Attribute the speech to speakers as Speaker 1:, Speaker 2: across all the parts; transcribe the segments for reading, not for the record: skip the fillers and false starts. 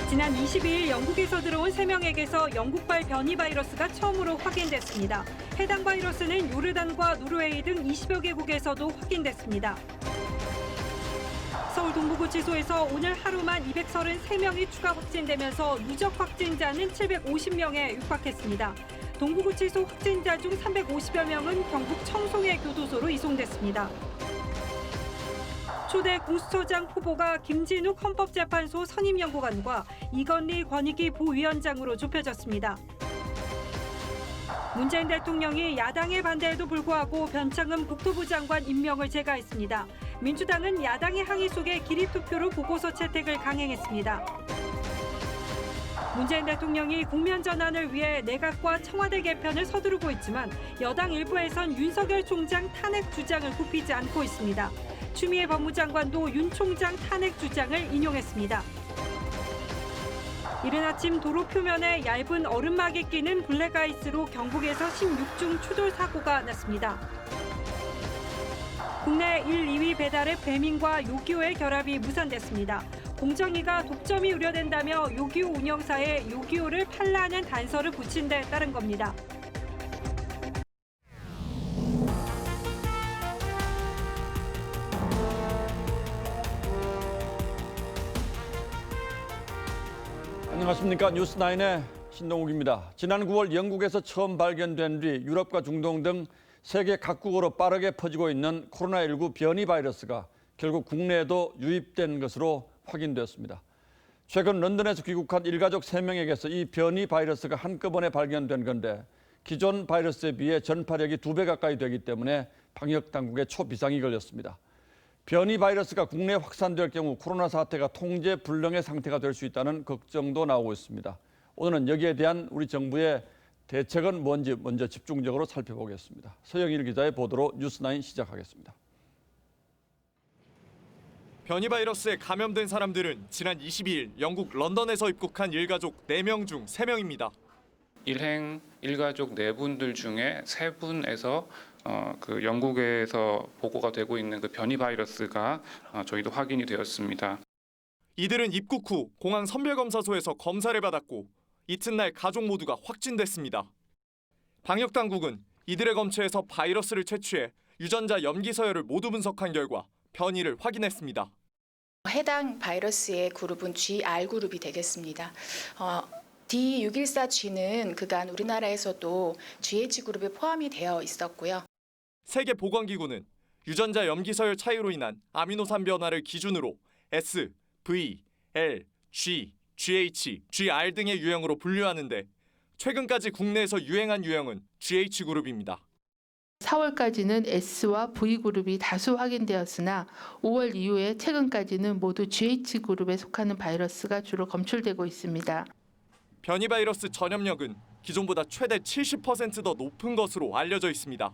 Speaker 1: 지난 22일 영국에서 들어온 3명에게서 영국발 변이 바이러스가 처음으로 확인됐습니다. 해당 바이러스는 요르단과 노르웨이 등 20여 개국에서도 확인됐습니다. 서울 동부구치소에서 오늘 하루만 233명이 추가 확진되면서 누적 확진자는 750명에 육박했습니다. 동부구치소 확진자 중 350여 명은 경북 청송의 교도소로 이송됐습니다. 초대 공수처장 후보가 김진욱 헌법재판소 선임연구관과 이건희 권익위 부위원장으로 좁혀졌습니다. 문재인 대통령이 야당의 반대에도 불구하고 변창흠 국토부 장관 임명을 제거했습니다. 민주당은 야당의 항의 속에 기립투표로 보고서 채택을 강행했습니다. 문재인 대통령이 국면 전환을 위해 내각과 청와대 개편을 서두르고 있지만 여당 일부에선 윤석열 총장 탄핵 주장을 굽히지 않고 있습니다. 추미애 법무장관도 윤 총장 탄핵 주장을 인용했습니다. 이른 아침 도로 표면에 얇은 얼음막이 끼는 블랙아이스로 경북에서 16중 추돌 사고가 났습니다. 국내 1, 2위 배달의 배민과 요기요의 결합이 무산됐습니다. 공정위가 독점이 우려된다며 요기요 운영사에 요기요를 팔라는 단서를 붙인 데 따른 겁니다.
Speaker 2: 안녕하십니까. 뉴스9의 신동욱입니다. 지난 9월 영국에서 처음 발견된 뒤 유럽과 중동 등 세계 각국으로 빠르게 퍼지고 있는 코로나19 변이 바이러스가 결국 국내에도 유입된 것으로 확인되었습니다. 최근 런던에서 귀국한 일가족 3명에게서 이 변이 바이러스가 한꺼번에 발견된 건데 기존 바이러스에 비해 전파력이 2배 가까이 되기 때문에 방역당국에 초비상이 걸렸습니다. 변이 바이러스가 국내에 확산될 경우 코로나 사태가 통제 불능의 상태가 될 수 있다는 걱정도 나오고 있습니다. 오늘은 여기에 대한 우리 정부의 대책은 뭔지 먼저 집중적으로 살펴보겠습니다. 서영일 기자의 보도로 뉴스9 시작하겠습니다.
Speaker 3: 변이 바이러스에 감염된 사람들은 지난 22일 영국 런던에서 입국한 일가족 4명 중 3명입니다.
Speaker 4: 일행 일가족 4분들 중에 3분에서 그 영국에서 보고가 되고 있는 그 변이 바이러스가 저희도 확인이 되었습니다.
Speaker 3: 이들은 입국 후 공항 선별검사소에서 검사를 받았고 이튿날 가족 모두가 확진됐습니다. 방역당국은 이들의 검체에서 바이러스를 채취해 유전자 염기서열을 모두 분석한 결과 변이를 확인했습니다.
Speaker 5: 해당 바이러스의 그룹은 GR 그룹이 되겠습니다. D614G는 그간 우리나라에서도 GH 그룹에 포함이 되어 있었고요.
Speaker 3: 세계보건기구는 유전자 염기서열 차이로 인한 아미노산 변화를 기준으로 S, V, L, G, GH, GR 등의 유형으로 분류하는데 최근까지 국내에서 유행한 유형은 GH 그룹입니다.
Speaker 6: 4월까지는 S와 V그룹이 다수 확인되었으나 5월 이후에 최근까지는 모두 GH그룹에 속하는 바이러스가 주로 검출되고 있습니다.
Speaker 3: 변이 바이러스 전염력은 기존보다 최대 70% 더 높은 것으로 알려져 있습니다.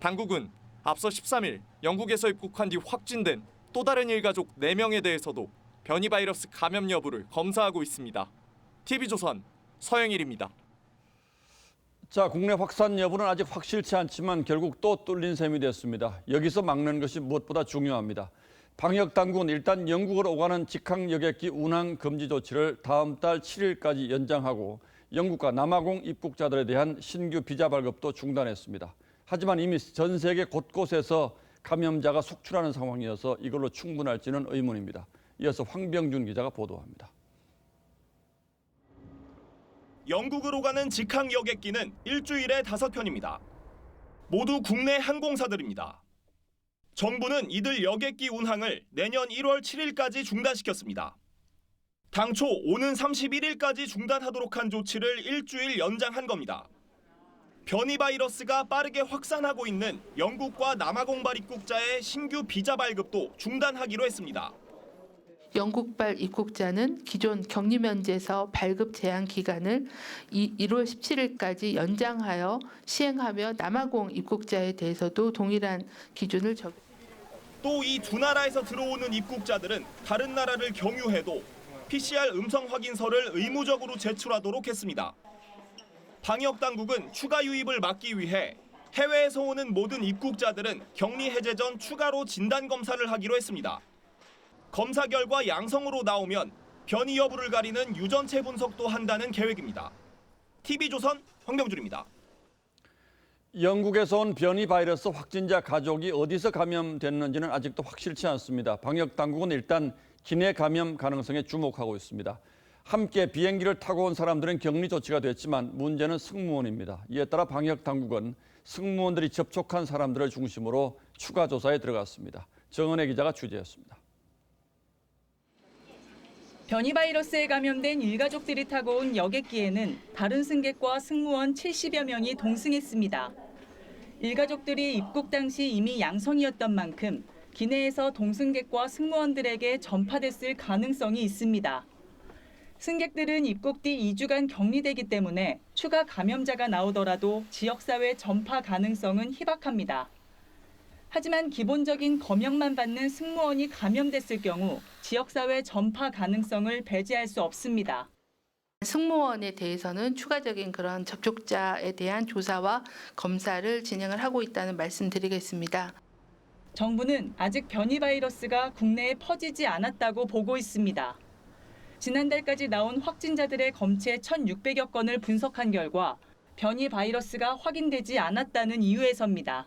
Speaker 3: 당국은 앞서 13일 영국에서 입국한 뒤 확진된 또 다른 일가족 4명에 대해서도 변이 바이러스 감염 여부를 검사하고 있습니다. TV조선 서영일입니다.
Speaker 2: 자, 국내 확산 여부는 아직 확실치 않지만 결국 또 뚫린 셈이 됐습니다. 여기서 막는 것이 무엇보다 중요합니다. 방역당국은 일단 영국으로 오가는 직항 여객기 운항 금지 조치를 다음 달 7일까지 연장하고 영국과 남아공 입국자들에 대한 신규 비자 발급도 중단했습니다. 하지만 이미 전 세계 곳곳에서 감염자가 속출하는 상황이어서 이걸로 충분할지는 의문입니다. 이어서 황병준 기자가 보도합니다.
Speaker 7: 영국으로 가는 직항 여객기는 일주일에 5편입니다. 모두 국내 항공사들입니다. 정부는 이들 여객기 운항을 내년 1월 7일까지 중단시켰습니다. 당초 오는 31일까지 중단하도록 한 조치를 일주일 연장한 겁니다. 변이 바이러스가 빠르게 확산하고 있는 영국과 남아공발 입국자의 신규 비자 발급도 중단하기로 했습니다.
Speaker 6: 영국발 입국자는 기존 격리 면제에서 발급 제한 기간을 1월 17일까지 연장하여 시행하며 남아공 입국자에 대해서도 동일한 기준을 적용합니다.
Speaker 7: 또 이 두 나라에서 들어오는 입국자들은 다른 나라를 경유해도 PCR 음성 확인서를 의무적으로 제출하도록 했습니다. 방역당국은 추가 유입을 막기 위해 해외에서 오는 모든 입국자들은 격리 해제 전 추가로 진단검사를 하기로 했습니다. 검사 결과 양성으로 나오면 변이 여부를 가리는 유전체 분석도 한다는 계획입니다. TV조선 황병준입니다.
Speaker 2: 영국에서 온 변이 바이러스 확진자 가족이 어디서 감염됐는지는 아직도 확실치 않습니다. 방역 당국은 일단 기내 감염 가능성에 주목하고 있습니다. 함께 비행기를 타고 온 사람들은 격리 조치가 됐지만 문제는 승무원입니다. 이에 따라 방역 당국은 승무원들이 접촉한 사람들을 중심으로 추가 조사에 들어갔습니다. 정은혜 기자가 취재했습니다.
Speaker 8: 변이 바이러스에 감염된 일가족들이 타고 온 여객기에는 다른 승객과 승무원 70여 명이 동승했습니다. 일가족들이 입국 당시 이미 양성이었던 만큼 기내에서 동승객과 승무원들에게 전파됐을 가능성이 있습니다. 승객들은 입국 뒤 2주간 격리되기 때문에 추가 감염자가 나오더라도 지역사회 전파 가능성은 희박합니다. 하지만 기본적인 검역만 받는 승무원이 감염됐을 경우 지역사회 전파 가능성을 배제할 수 없습니다.
Speaker 6: 승무원에 대해서는 추가적인 그런 접촉자에 대한 조사와 검사를 진행을 하고 있다는 말씀드리겠습니다.
Speaker 8: 정부는 아직 변이 바이러스가 국내에 퍼지지 않았다고 보고 있습니다. 지난달까지 나온 확진자들의 검체 1,600여 건을 분석한 결과 변이 바이러스가 확인되지 않았다는 이유에서입니다.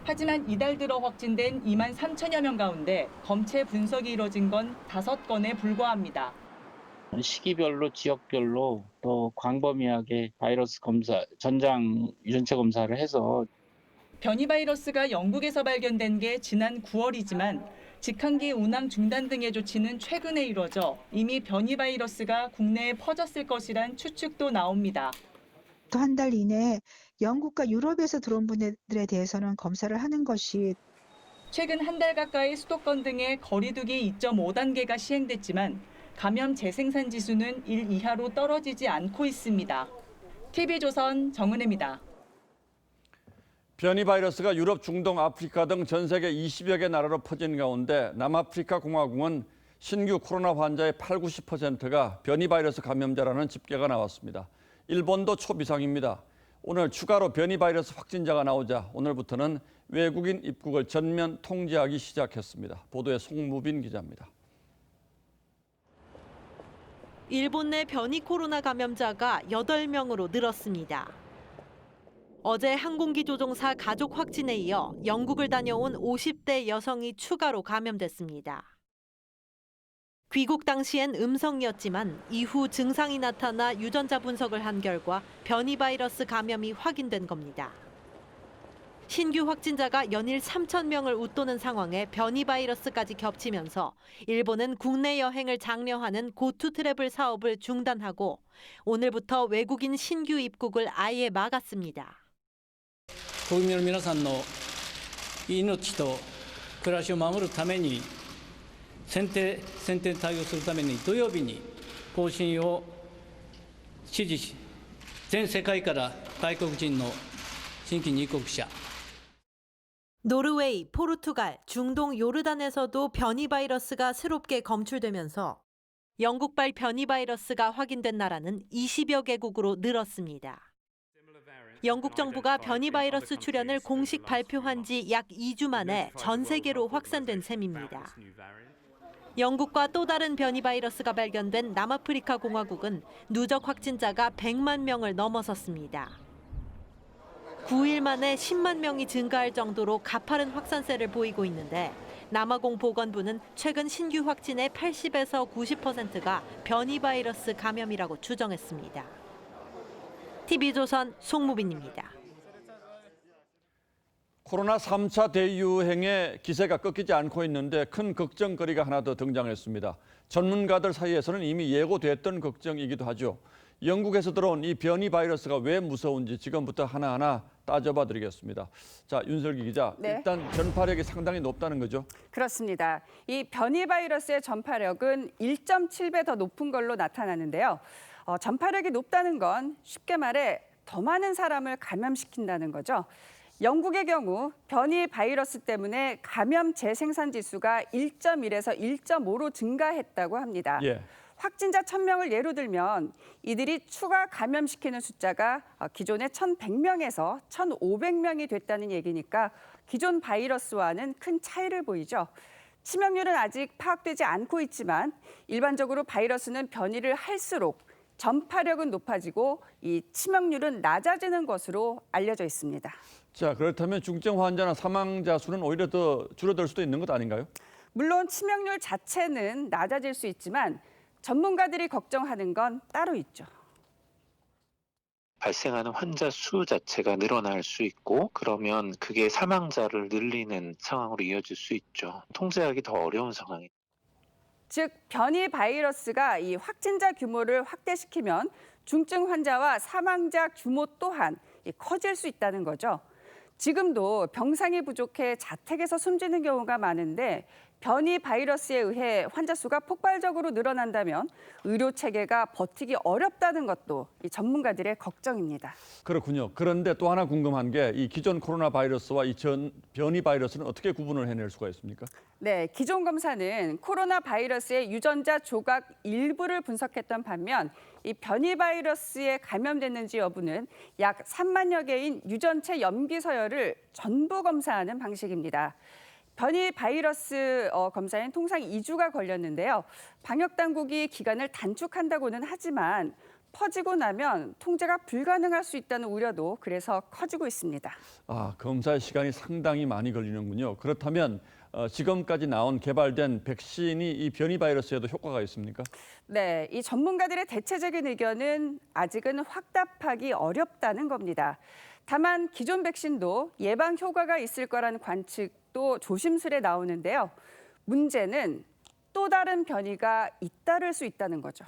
Speaker 8: 하지만 이달 들어 확진된 2만 3천여 명 가운데 검체 분석이 이뤄진 건 5건에 불과합니다.
Speaker 9: 시기별로 지역별로 또 광범위하게 바이러스 검사, 전장 유전체 검사를 해서
Speaker 8: 변이 바이러스가 영국에서 발견된 게 지난 9월이지만 직항기 운항 중단 등의 조치는 최근에 이뤄져 이미 변이 바이러스가 국내에 퍼졌을 것이란 추측도 나옵니다.
Speaker 10: 또 한 달 이내에 영국과 유럽에서 들어온 분들에 대해서는 검사를 하는 것이
Speaker 8: 최근 한 달 가까이 수도권 등의 거리두기 2.5단계가 시행됐지만 감염 재생산 지수는 1 이하로 떨어지지 않고 있습니다. TV조선 정은혜입니다.
Speaker 2: 변이 바이러스가 유럽, 중동, 아프리카 등 전 세계 20여 개 나라로 퍼진 가운데 남아프리카 공화국은 신규 코로나 환자의 80~90%가 변이 바이러스 감염자라는 집계가 나왔습니다. 일본도 초비상입니다. 오늘 추가로 변이 바이러스 확진자가 나오자 오늘부터는 외국인 입국을 전면 통제하기 시작했습니다. 보도에 송무빈 기자입니다.
Speaker 11: 일본 내 변이 코로나 감염자가 8명으로 늘었습니다. 어제 항공기 조종사 가족 확진에 이어 영국을 다녀온 50대 여성이 추가로 감염됐습니다. 귀국 당시엔 음성이었지만 이후 증상이 나타나 유전자 분석을 한 결과 변이 바이러스 감염이 확인된 겁니다. 신규 확진자가 연일 3,000명을 웃도는 상황에 변이 바이러스까지 겹치면서 일본은 국내 여행을 장려하는 고투 트래블 사업을 중단하고 오늘부터 외국인 신규 입국을 아예 막았습니다.
Speaker 12: 国民の皆さんの命と暮らしを守るために先手対応するために土曜日に方針を指示し全世界から外国人の新規入国者
Speaker 11: 노르웨이, 포르투갈, 중동 요르단에서도 변이 바이러스가 새롭게 검출되면서 영국발 변이 바이러스가 확인된 나라는 20여 개국으로 늘었습니다. 영국 정부가 변이 바이러스 출현을 공식 발표한 지 약 2주 만에 전 세계로 확산된 셈입니다. 영국과 또 다른 변이 바이러스가 발견된 남아프리카 공화국은 누적 확진자가 100만 명을 넘어섰습니다. 9일 만에 10만 명이 증가할 정도로 가파른 확산세를 보이고 있는데 남아공 보건부는 최근 신규 확진의 80에서 90%가 변이 바이러스 감염이라고 추정했습니다. TV조선 송무빈입니다.
Speaker 2: 코로나 3차 대유행의 기세가 꺾이지 않고 있는데 큰 걱정거리가 하나 더 등장했습니다. 전문가들 사이에서는 이미 예고됐던 걱정이기도 하죠. 영국에서 들어온 이 변이 바이러스가 왜 무서운지 지금부터 하나하나 따져봐 드리겠습니다. 자, 윤설기 기자,
Speaker 13: 네.
Speaker 2: 일단 전파력이 상당히 높다는 거죠?
Speaker 13: 그렇습니다. 이 변이 바이러스의 전파력은 1.7배 더 높은 걸로 나타나는데요. 전파력이 높다는 건 쉽게 말해 더 많은 사람을 감염시킨다는 거죠. 영국의 경우 변이 바이러스 때문에 감염 재생산 지수가 1.1에서 1.5로 증가했다고 합니다.
Speaker 2: 예.
Speaker 13: 확진자 1,000명을 예로 들면 이들이 추가 감염시키는 숫자가 기존의 1,100명에서 1,500명이 됐다는 얘기니까 기존 바이러스와는 큰 차이를 보이죠. 치명률은 아직 파악되지 않고 있지만 일반적으로 바이러스는 변이를 할수록 전파력은 높아지고 이 치명률은 낮아지는 것으로 알려져 있습니다.
Speaker 2: 자, 그렇다면 중증 환자나 사망자 수는 오히려 더 줄어들 수도 있는 것 아닌가요?
Speaker 13: 물론 치명률 자체는 낮아질 수 있지만 전문가들이 걱정하는 건 따로 있죠.
Speaker 14: 발생하는 환자 수 자체가 늘어날 수 있고 그러면 그게 사망자를 늘리는 상황으로 이어질 수 있죠. 통제하기 더 어려운 상황입니다.
Speaker 13: 즉 변이 바이러스가 이 확진자 규모를 확대시키면 중증 환자와 사망자 규모 또한 커질 수 있다는 거죠. 지금도 병상이 부족해 자택에서 숨지는 경우가 많은데 변이 바이러스에 의해 환자 수가 폭발적으로 늘어난다면 의료 체계가 버티기 어렵다는 것도 이 전문가들의 걱정입니다.
Speaker 2: 그렇군요. 그런데 또 하나 궁금한 게 이 기존 코로나 바이러스와 이 변이 바이러스는 어떻게 구분을 해낼 수가 있습니까?
Speaker 13: 네, 기존 검사는 코로나 바이러스의 유전자 조각 일부를 분석했던 반면 이 변이 바이러스에 감염됐는지 여부는 약 3만여 개인 유전체 염기 서열을 전부 검사하는 방식입니다. 변이 바이러스 검사엔 통상 2주가 걸렸는데요. 방역 당국이 기간을 단축한다고는 하지만 퍼지고 나면 통제가 불가능할 수 있다는 우려도 그래서 커지고 있습니다.
Speaker 2: 아, 검사의 시간이 상당히 많이 걸리는군요. 그렇다면 지금까지 개발된 백신이 이 변이 바이러스에도 효과가 있습니까?
Speaker 13: 네, 이 전문가들의 대체적인 의견은 아직은 확답하기 어렵다는 겁니다. 다만 기존 백신도 예방 효과가 있을 거라는 관측도 조심스레 나오는데요. 문제는 또 다른 변이가 잇따를 수 있다는 거죠.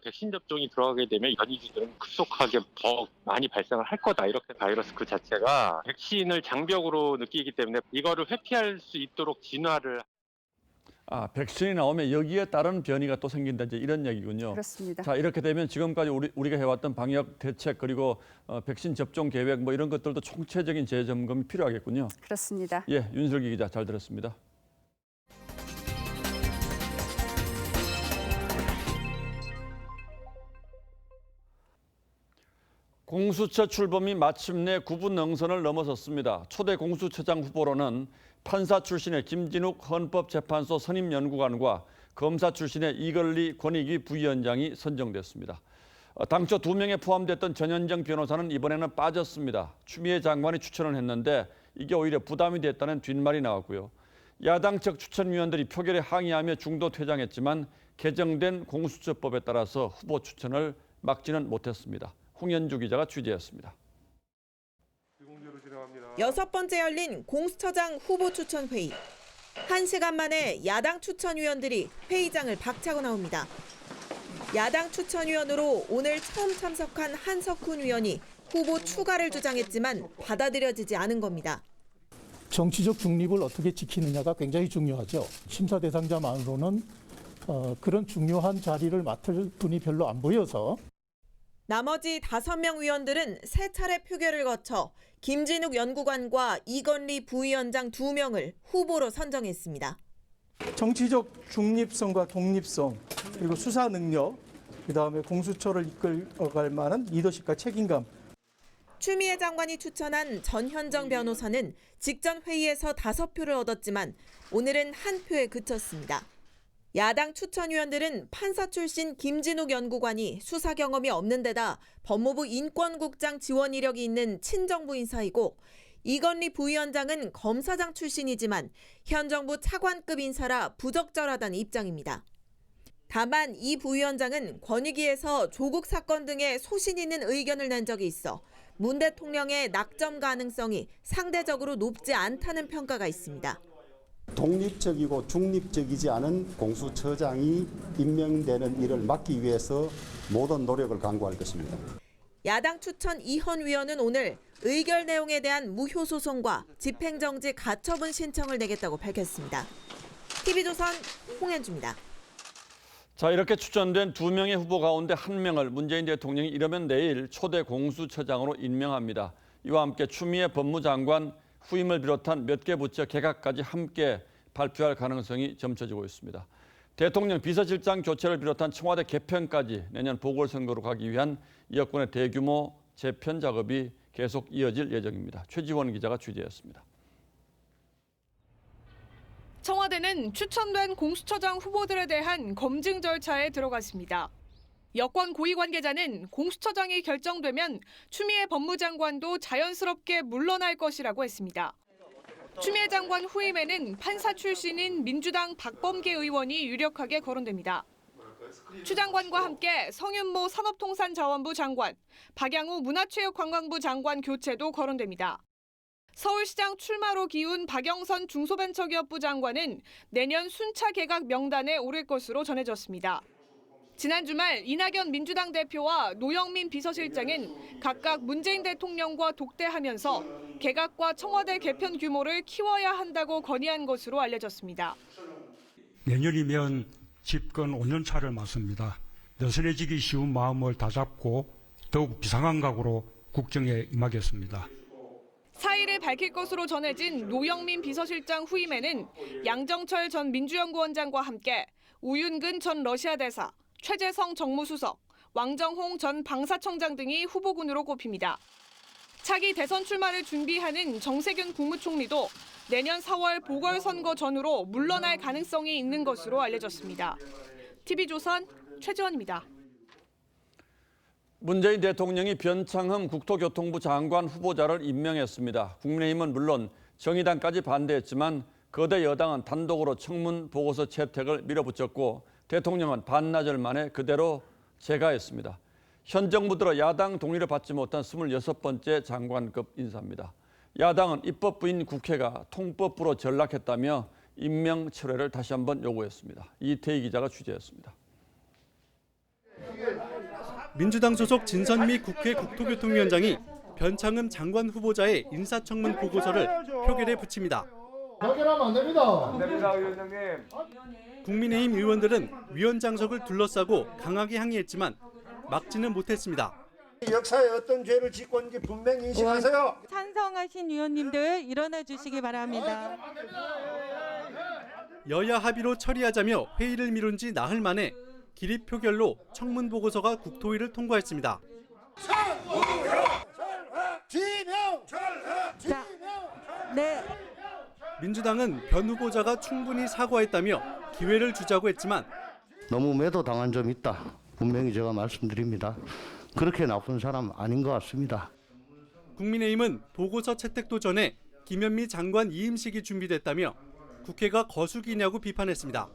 Speaker 15: 백신 접종이 들어가게 되면 변이주들은 급속하게 더 많이 발생을 할 거다. 이렇게 바이러스 그 자체가 백신을 장벽으로 느끼기 때문에 이거를 회피할 수 있도록 진화를.
Speaker 2: 아, 백신이 나오면 여기에 따른 변이가 또 생긴다, 이제 이런 얘기군요.
Speaker 13: 그렇습니다.
Speaker 2: 자, 이렇게 되면 지금까지 우리가 해왔던 방역 대책 그리고 백신 접종 계획 뭐 이런 것들도 총체적인 재점검이 필요하겠군요.
Speaker 13: 그렇습니다.
Speaker 2: 예, 윤슬기 기자 잘 들었습니다. 공수처 출범이 마침내 구분 능선을 넘어섰습니다. 초대 공수처장 후보로는 판사 출신의 김진욱 헌법재판소 선임연구관과 검사 출신의 이걸리 권익위 부위원장이 선정됐습니다. 당초 2명에 포함됐던 전현정 변호사는 이번에는 빠졌습니다. 추미애 장관이 추천을 했는데 이게 오히려 부담이 됐다는 뒷말이 나왔고요. 야당 측 추천위원들이 표결에 항의하며 중도 퇴장했지만 개정된 공수처법에 따라서 후보 추천을 막지는 못했습니다. 홍현주 기자가 취재했습니다.
Speaker 16: 6번째 열린 공수처장 후보 추천 회의. 1시간 만에 야당 추천위원들이 회의장을 박차고 나옵니다. 야당 추천위원으로 오늘 처음 참석한 한석훈 위원이 후보 추가를 주장했지만 받아들여지지 않은 겁니다.
Speaker 17: 정치적 중립을 어떻게 지키느냐가 굉장히 중요하죠. 심사 대상자만으로는 그런 중요한 자리를 맡을 분이 별로 안 보여서.
Speaker 16: 나머지 5명 위원들은 3차례 표결을 거쳐 김진욱 연구관과 이건리 부위원장 2명을 후보로 선정했습니다.
Speaker 17: 정치적 중립성과 독립성, 그리고 수사 능력, 그다음에 공수처를 이끌어갈 만한 리더십과 책임감.
Speaker 16: 추미애 장관이 추천한 전현정 변호사는 직전 회의에서 5표를 얻었지만 오늘은 1표에 그쳤습니다. 야당 추천위원들은 판사 출신 김진욱 연구관이 수사 경험이 없는 데다 법무부 인권국장 지원 이력이 있는 친정부 인사이고 이건리 부위원장은 검사장 출신이지만 현 정부 차관급 인사라 부적절하다는 입장입니다. 다만 이 부위원장은 권익위에서 조국 사건 등의 소신 있는 의견을 낸 적이 있어 문 대통령의 낙점 가능성이 상대적으로 높지 않다는 평가가 있습니다.
Speaker 18: 독립적이고 중립적이지 않은 공수처장이 임명되는 일을 막기 위해서 모든 노력을 강구할 것입니다.
Speaker 16: 야당 추천 이헌 위원은 오늘 의결 내용에 대한 무효 소송과 집행정지 가처분 신청을 내겠다고 밝혔습니다. TV조선 홍현주입니다.
Speaker 2: 자, 이렇게 추천된 2명의 후보 가운데 1명을 문재인 대통령이 이르면 내일 초대 공수처장으로 임명합니다. 이와 함께 추미애 법무장관 후임을 비롯한 몇 개 부처 개각까지 함께 발표할 가능성이 점쳐지고 있습니다. 대통령 비서실장 교체를 비롯한 청와대 개편까지 내년 보궐선거로 가기 위한 여권의 대규모 재편 작업이 계속 이어질 예정입니다. 최지원 기자가 취재했습니다.
Speaker 19: 청와대는 추천된 공수처장 후보들에 대한 검증 절차에 들어갔습니다. 여권 고위 관계자는 공수처장이 결정되면 추미애 법무장관도 자연스럽게 물러날 것이라고 했습니다. 추미애 장관 후임에는 판사 출신인 민주당 박범계 의원이 유력하게 거론됩니다. 추 장관과 함께 성윤모 산업통상자원부 장관, 박양우 문화체육관광부 장관 교체도 거론됩니다. 서울시장 출마로 기운 박영선 중소벤처기업부 장관은 내년 순차 개각 명단에 오를 것으로 전해졌습니다. 지난 주말 이낙연 민주당 대표와 노영민 비서실장은 각각 문재인 대통령과 독대하면서 개각과 청와대 개편 규모를 키워야 한다고 건의한 것으로 알려졌습니다.
Speaker 20: 내년이면 집권 5년 차를 맞습니다. 느슨해지기 쉬운 마음을 다잡고 더욱 비상한 각오로 국정에 임하겠습니다.
Speaker 19: 사의를 밝힐 것으로 전해진 노영민 비서실장 후임에는 양정철 전 민주연구원장과 함께 우윤근 전 러시아 대사, 최재성 정무수석, 왕정홍 전 방사청장 등이 후보군으로 꼽힙니다. 차기 대선 출마를 준비하는 정세균 국무총리도 내년 4월 보궐선거 전후로 물러날 가능성이 있는 것으로 알려졌습니다. TV조선 최지원입니다.
Speaker 2: 문재인 대통령이 변창흠 국토교통부 장관 후보자를 임명했습니다. 국민의힘은 물론 정의당까지 반대했지만 거대 여당은 단독으로 청문 보고서 채택을 밀어붙였고 대통령은 반나절 만에 그대로 재가했습니다. 현 정부 들어 야당 동의를 받지 못한 26번째 장관급 인사입니다. 야당은 입법부인 국회가 통법부로 전락했다며 임명 철회를 다시 한번 요구했습니다. 이태희 기자가 취재했습니다.
Speaker 21: 민주당 소속 진선미 국회 국토교통위원장이 변창흠 장관 후보자의 인사청문 보고서를 표결에 붙입니다.
Speaker 22: 표결하면 안 됩니다.
Speaker 21: 안 됩니다, 위원장님. 국민의힘 의원들은 위원장석을 둘러싸고 강하게 항의했지만 막지는 못했습니다.
Speaker 22: 역사에 어떤 죄를 짓고 있는지 분명히 인식하세요.
Speaker 23: 찬성하신 위원님들 일어나 주시기 바랍니다.
Speaker 21: 여야 합의로 처리하자며 회의를 미룬 지 나흘 만에 기립 표결로 청문 보고서가 국토위를 통과했습니다.
Speaker 23: 네.
Speaker 21: 민주당은 변 후보자가 충분히 사과했다며 기회를 주자고 했지만
Speaker 22: 너무 매도당한 점 있다. 분명히 제가 말씀드립니다. 그렇게 나쁜 사람 아닌 것 같습니다.
Speaker 21: 국민의힘은 보고서 채택도 전에 김현미 장관 이임식이 준비됐다며 국회가 거수기냐고 비판했습니다.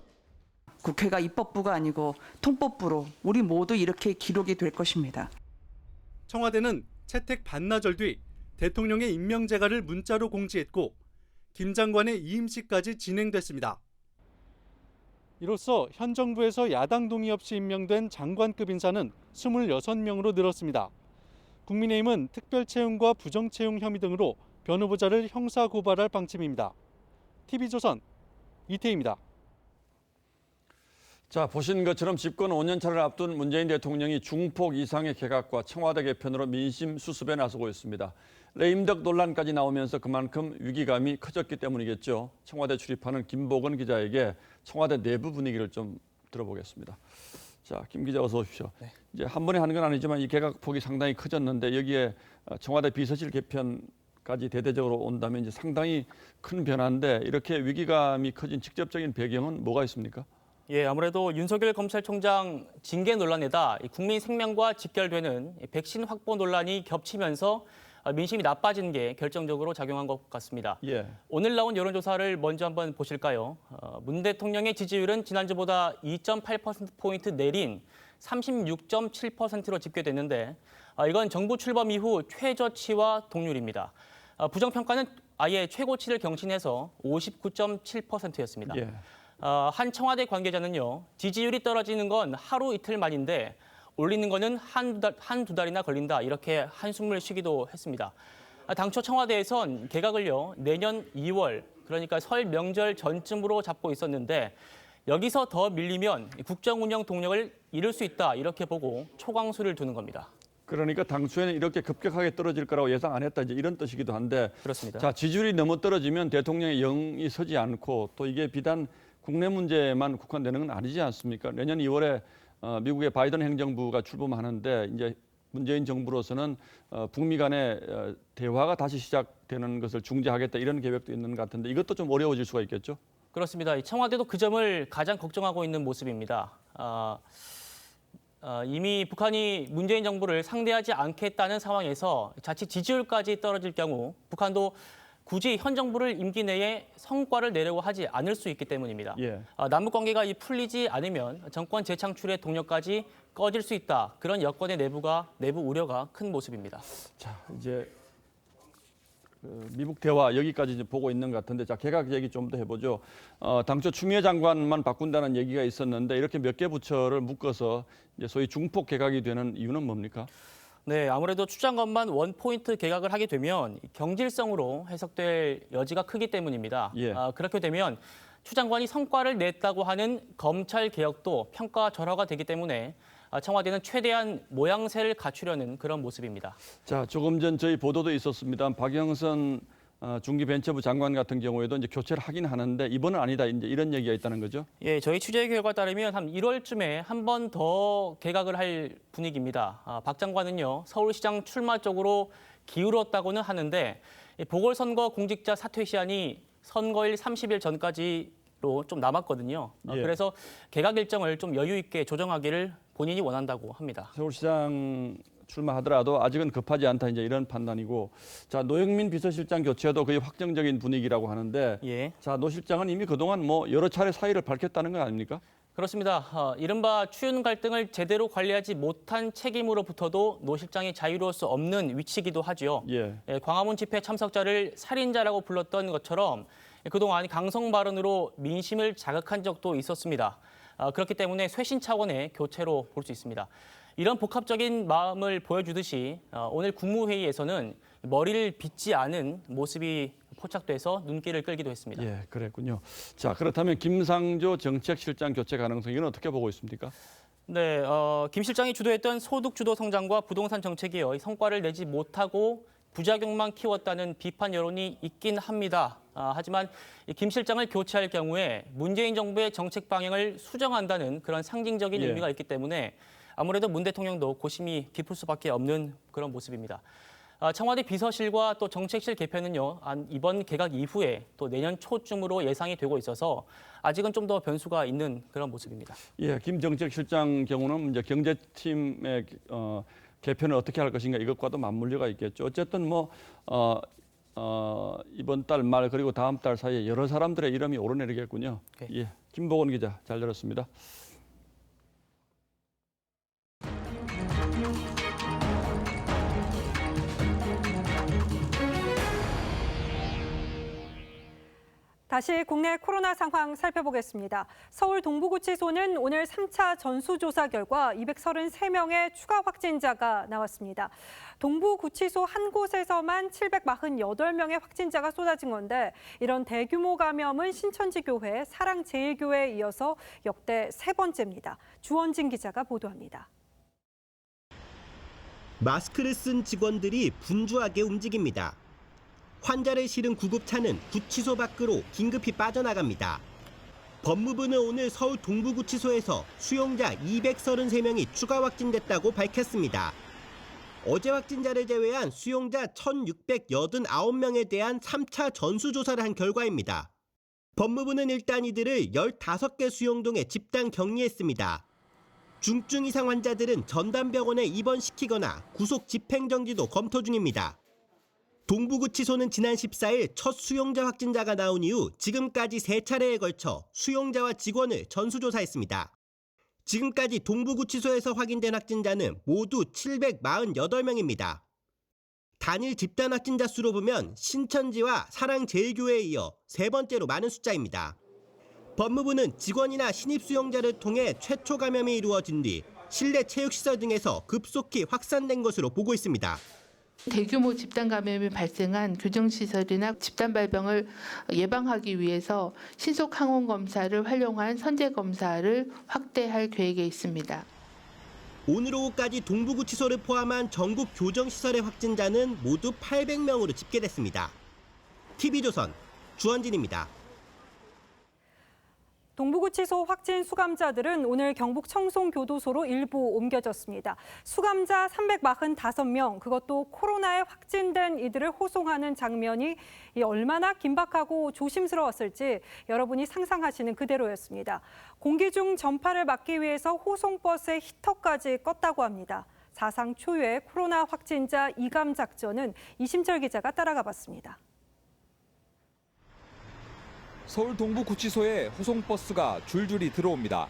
Speaker 24: 국회가 입법부가 아니고 통법부로 우리 모두 이렇게 기록이 될 것입니다.
Speaker 21: 청와대는 채택 반나절 뒤 대통령의 임명 재가를 문자로 공지했고 김 장관의 이임식까지 진행됐습니다. 이로써 현 정부에서 야당 동의 없이 임명된 장관급 인사는 26명으로 늘었습니다. 국민의힘은 특별채용과 부정채용 혐의 등으로 변 후보자를 형사고발할 방침입니다. TV조선 이태희입니다.
Speaker 2: 자, 보신 것처럼 집권 5년 차를 앞둔 문재인 대통령이 중폭 이상의 개각과 청와대 개편으로 민심 수습에 나서고 있습니다. 레임덕 논란까지 나오면서 그만큼 위기감이 커졌기 때문이겠죠. 청와대 출입하는 김복은 기자에게 청와대 내부 분위기를 좀 들어보겠습니다. 자, 김 기자 어서 오십시오. 네. 이제 한 번에 하는 건 아니지만 이 개각폭이 상당히 커졌는데 여기에 청와대 비서실 개편까지 대대적으로 온다면 이제 상당히 큰 변화인데 이렇게 위기감이 커진 직접적인 배경은 뭐가 있습니까?
Speaker 25: 예, 아무래도 윤석열 검찰총장 징계 논란에다 국민 생명과 직결되는 백신 확보 논란이 겹치면서 민심이 나빠진 게 결정적으로 작용한 것 같습니다.
Speaker 2: 예.
Speaker 25: 오늘 나온 여론조사를 먼저 한번 보실까요? 문 대통령의 지지율은 지난주보다 2.8%포인트 내린 36.7%로 집계됐는데 이건 정부 출범 이후 최저치와 동률입니다. 부정평가는 아예 최고치를 경신해서 59.7%였습니다.
Speaker 2: 예.
Speaker 25: 한 청와대 관계자는요, 지지율이 떨어지는 건 하루 이틀 만인데 올리는 거는 한두 달이나 걸린다, 이렇게 한숨을 쉬기도 했습니다. 당초 청와대에선 개각을요, 내년 2월, 그러니까 설 명절 전쯤으로 잡고 있었는데 여기서 더 밀리면 국정 운영 동력을 잃을 수 있다, 이렇게 보고 초강수를 두는 겁니다.
Speaker 2: 그러니까 당초에는 이렇게 급격하게 떨어질 거라고 예상 안 했다, 이제 이런 뜻이기도 한데.
Speaker 25: 그렇습니다.
Speaker 2: 자, 지지율이 너무 떨어지면 대통령의 영이 서지 않고 또 이게 비단 국내 문제만 국한되는 건 아니지 않습니까? 내년 2월에 미국의 바이든 행정부가 출범하는데 이제 문재인 정부로서는 북미 간의 대화가 다시 시작되는 것을 중재하겠다, 이런 계획도 있는 것 같은데 이것도 좀 어려워질 수가 있겠죠?
Speaker 25: 그렇습니다. 청와대도 그 점을 가장 걱정하고 있는 모습입니다. 이미 북한이 문재인 정부를 상대하지 않겠다는 상황에서 자칫 지지율까지 떨어질 경우 북한도 굳이 현 정부를 임기 내에 성과를 내려고 하지 않을 수 있기 때문입니다.
Speaker 2: 예.
Speaker 25: 남북 관계가 풀리지 않으면 정권 재창출의 동력까지 꺼질 수 있다. 그런 여권의 내부 우려가 큰 모습입니다.
Speaker 2: 자, 이제 미북 대화 여기까지 이제 보고 있는 것 같은데, 자, 개각 얘기 좀 더 해보죠. 당초 추미애 장관만 바꾼다는 얘기가 있었는데 이렇게 몇 개 부처를 묶어서 이제 소위 중폭 개각이 되는 이유는 뭡니까?
Speaker 25: 네, 아무래도 추 장관만 원포인트 개각을 하게 되면 경질성으로 해석될 여지가 크기 때문입니다.
Speaker 2: 예.
Speaker 25: 그렇게 되면 추 장관이 성과를 냈다고 하는 검찰 개혁도 평가절하가 되기 때문에 청와대는 최대한 모양새를 갖추려는 그런 모습입니다.
Speaker 2: 자, 조금 전 저희 보도도 있었습니다. 박영선 중기벤처부 장관 같은 경우에도 이제 교체를 하긴 하는데 이번은 아니다, 이제 이런 얘기가 있다는 거죠?
Speaker 25: 예, 저희 취재 결과에 따르면 한 1월쯤에 한 번 더 개각을 할 분위기입니다. 박 장관은요, 서울시장 출마 쪽으로 기울었다고는 하는데 보궐선거 공직자 사퇴 시한이 선거일 30일 전까지로 좀 남았거든요.
Speaker 2: 예.
Speaker 25: 그래서 개각 일정을 좀 여유 있게 조정하기를 본인이 원한다고 합니다.
Speaker 2: 서울시장 출마하더라도 아직은 급하지 않다, 이제 이런 판단이고, 자, 노영민 비서실장 교체도 거의 확정적인 분위기라고 하는데,
Speaker 25: 예.
Speaker 2: 자, 노 실장은 이미 그동안 뭐 여러 차례 사의를 밝혔다는 건 아닙니까?
Speaker 25: 그렇습니다. 이른바 추윤 갈등을 제대로 관리하지 못한 책임으로부터도 노 실장이 자유로울 수 없는 위치이기도 하죠.
Speaker 2: 예.
Speaker 25: 광화문 집회 참석자를 살인자라고 불렀던 것처럼 그동안 강성 발언으로 민심을 자극한 적도 있었습니다. 그렇기 때문에 쇄신 차원의 교체로 볼 수 있습니다. 이런 복합적인 마음을 보여주듯이 오늘 국무회의에서는 머리를 빗지 않은 모습이 포착돼서 눈길을 끌기도 했습니다.
Speaker 2: 예, 그랬군요. 자, 그렇다면 김상조 정책실장 교체 가능성은 어떻게 보고 있습니까?
Speaker 25: 네, 김 실장이 주도했던 소득 주도 성장과 부동산 정책이요, 성과를 내지 못하고 부작용만 키웠다는 비판 여론이 있긴 합니다. 하지만 김 실장을 교체할 경우에 문재인 정부의 정책 방향을 수정한다는 그런 상징적인
Speaker 2: 예.
Speaker 25: 의미가 있기 때문에 아무래도 문 대통령도 고심이 깊을 수밖에 없는 그런 모습입니다. 청와대 비서실과 또 정책실 개편은요, 이번 개각 이후에 또 내년 초쯤으로 예상이 되고 있어서 아직은 좀 더 변수가 있는 그런 모습입니다.
Speaker 2: 예, 김 정책실장 경우는 이제 경제팀의 개편을 어떻게 할 것인가 이것과도 맞물려가 있겠죠. 어쨌든 뭐 이번 달 말 그리고 다음 달 사이에 여러 사람들의 이름이 오르내리겠군요.
Speaker 25: 네.
Speaker 2: 예, 김보건 기자 잘 들었습니다.
Speaker 23: 다시 국내 코로나 상황 살펴보겠습니다. 서울 동부구치소는 오늘 3차 전수조사 결과 233명의 추가 확진자가 나왔습니다. 동부구치소 한 곳에서만 748명의 확진자가 쏟아진 건데 이런 대규모 감염은 신천지교회, 사랑제일교회에 이어서 역대 세 번째입니다. 주원진 기자가 보도합니다.
Speaker 1: 마스크를 쓴 직원들이 분주하게 움직입니다. 환자를 실은 구급차는 구치소 밖으로 긴급히 빠져나갑니다. 법무부는 오늘 서울 동부구치소에서 수용자 233명이 추가 확진됐다고 밝혔습니다. 어제 확진자를 제외한 수용자 1,689명에 대한 3차 전수조사를 한 결과입니다. 법무부는 일단 이들을 15개 수용동에 집단 격리했습니다. 중증 이상 환자들은 전담병원에 입원시키거나 구속 집행정지도 검토 중입니다. 동부구치소는 지난 14일 첫 수용자 확진자가 나온 이후 지금까지 3차례에 걸쳐 수용자와 직원을 전수조사했습니다. 지금까지 동부구치소에서 확인된 확진자는 모두 748명입니다. 단일 집단 확진자 수로 보면 신천지와 사랑제일교회에 이어 세 번째로 많은 숫자입니다. 법무부는 직원이나 신입 수용자를 통해 최초 감염이 이루어진 뒤 실내 체육시설 등에서 급속히 확산된 것으로 보고 있습니다.
Speaker 6: 대규모 집단 감염이 발생한 교정시설이나 집단 발병을 예방하기 위해서 신속 항원 검사를 활용한 선제 검사를 확대할 계획에 있습니다.
Speaker 1: 오늘 오후까지 동부구치소를 포함한 전국 교정시설의 확진자는 모두 800명으로 집계됐습니다. TV조선 주원진입니다.
Speaker 23: 동부구치소 확진 수감자들은 오늘 경북 청송교도소로 일부 옮겨졌습니다. 수감자 345명, 그것도 코로나에 확진된 이들을 호송하는 장면이 얼마나 긴박하고 조심스러웠을지 여러분이 상상하시는 그대로였습니다. 공기 중 전파를 막기 위해서 호송버스의 히터까지 껐다고 합니다. 사상 초유의 코로나 확진자 이감 작전은 이심철 기자가 따라가 봤습니다.
Speaker 3: 서울 동부구치소에 호송버스가 줄줄이 들어옵니다.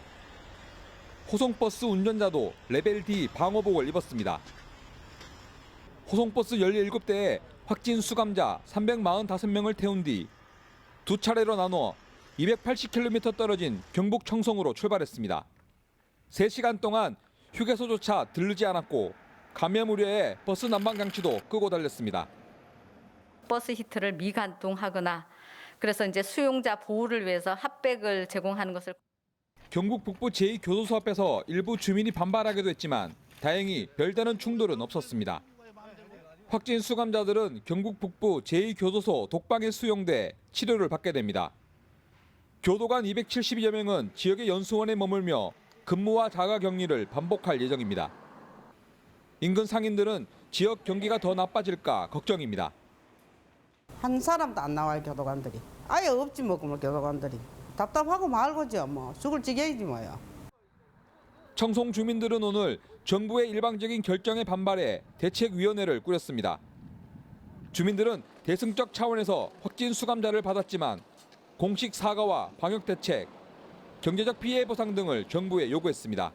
Speaker 3: 호송버스 운전자도 레벨 D 방호복을 입었습니다. 호송버스 17대에 확진 수감자 345명을 태운 뒤 두 차례로 나눠 280km 떨어진 경북 청송으로 출발했습니다. 3시간 동안 휴게소조차 들르지 않았고 감염 우려에 버스 난방 장치도 끄고 달렸습니다.
Speaker 4: 버스 히트를 미가동하거나 그래서 이제 수용자 보호를 위해서 핫백을 제공하는 것을.
Speaker 3: 경북 북부 제2교도소 앞에서 일부 주민이 반발하기도 했지만 다행히 별다른 충돌은 없었습니다. 확진 수감자들은 경북 북부 제2교도소 독방에 수용돼 치료를 받게 됩니다. 교도관 270여 명은 지역의 연수원에 머물며 근무와 자가 격리를 반복할 예정입니다. 인근 상인들은 지역 경기가 더 나빠질까 걱정입니다.
Speaker 5: 한 사람도 안 나와요, 교도관들이. 아예 없지 뭐 교도관들이. 답답하고 말고죠. 뭐 죽을 지경이지 뭐요.
Speaker 3: 청송 주민들은 오늘 정부의 일방적인 결정에 반발해 대책위원회를 꾸렸습니다. 주민들은 대승적 차원에서 확진 수감자를 받았지만 공식 사과와 방역 대책, 경제적 피해 보상 등을 정부에 요구했습니다.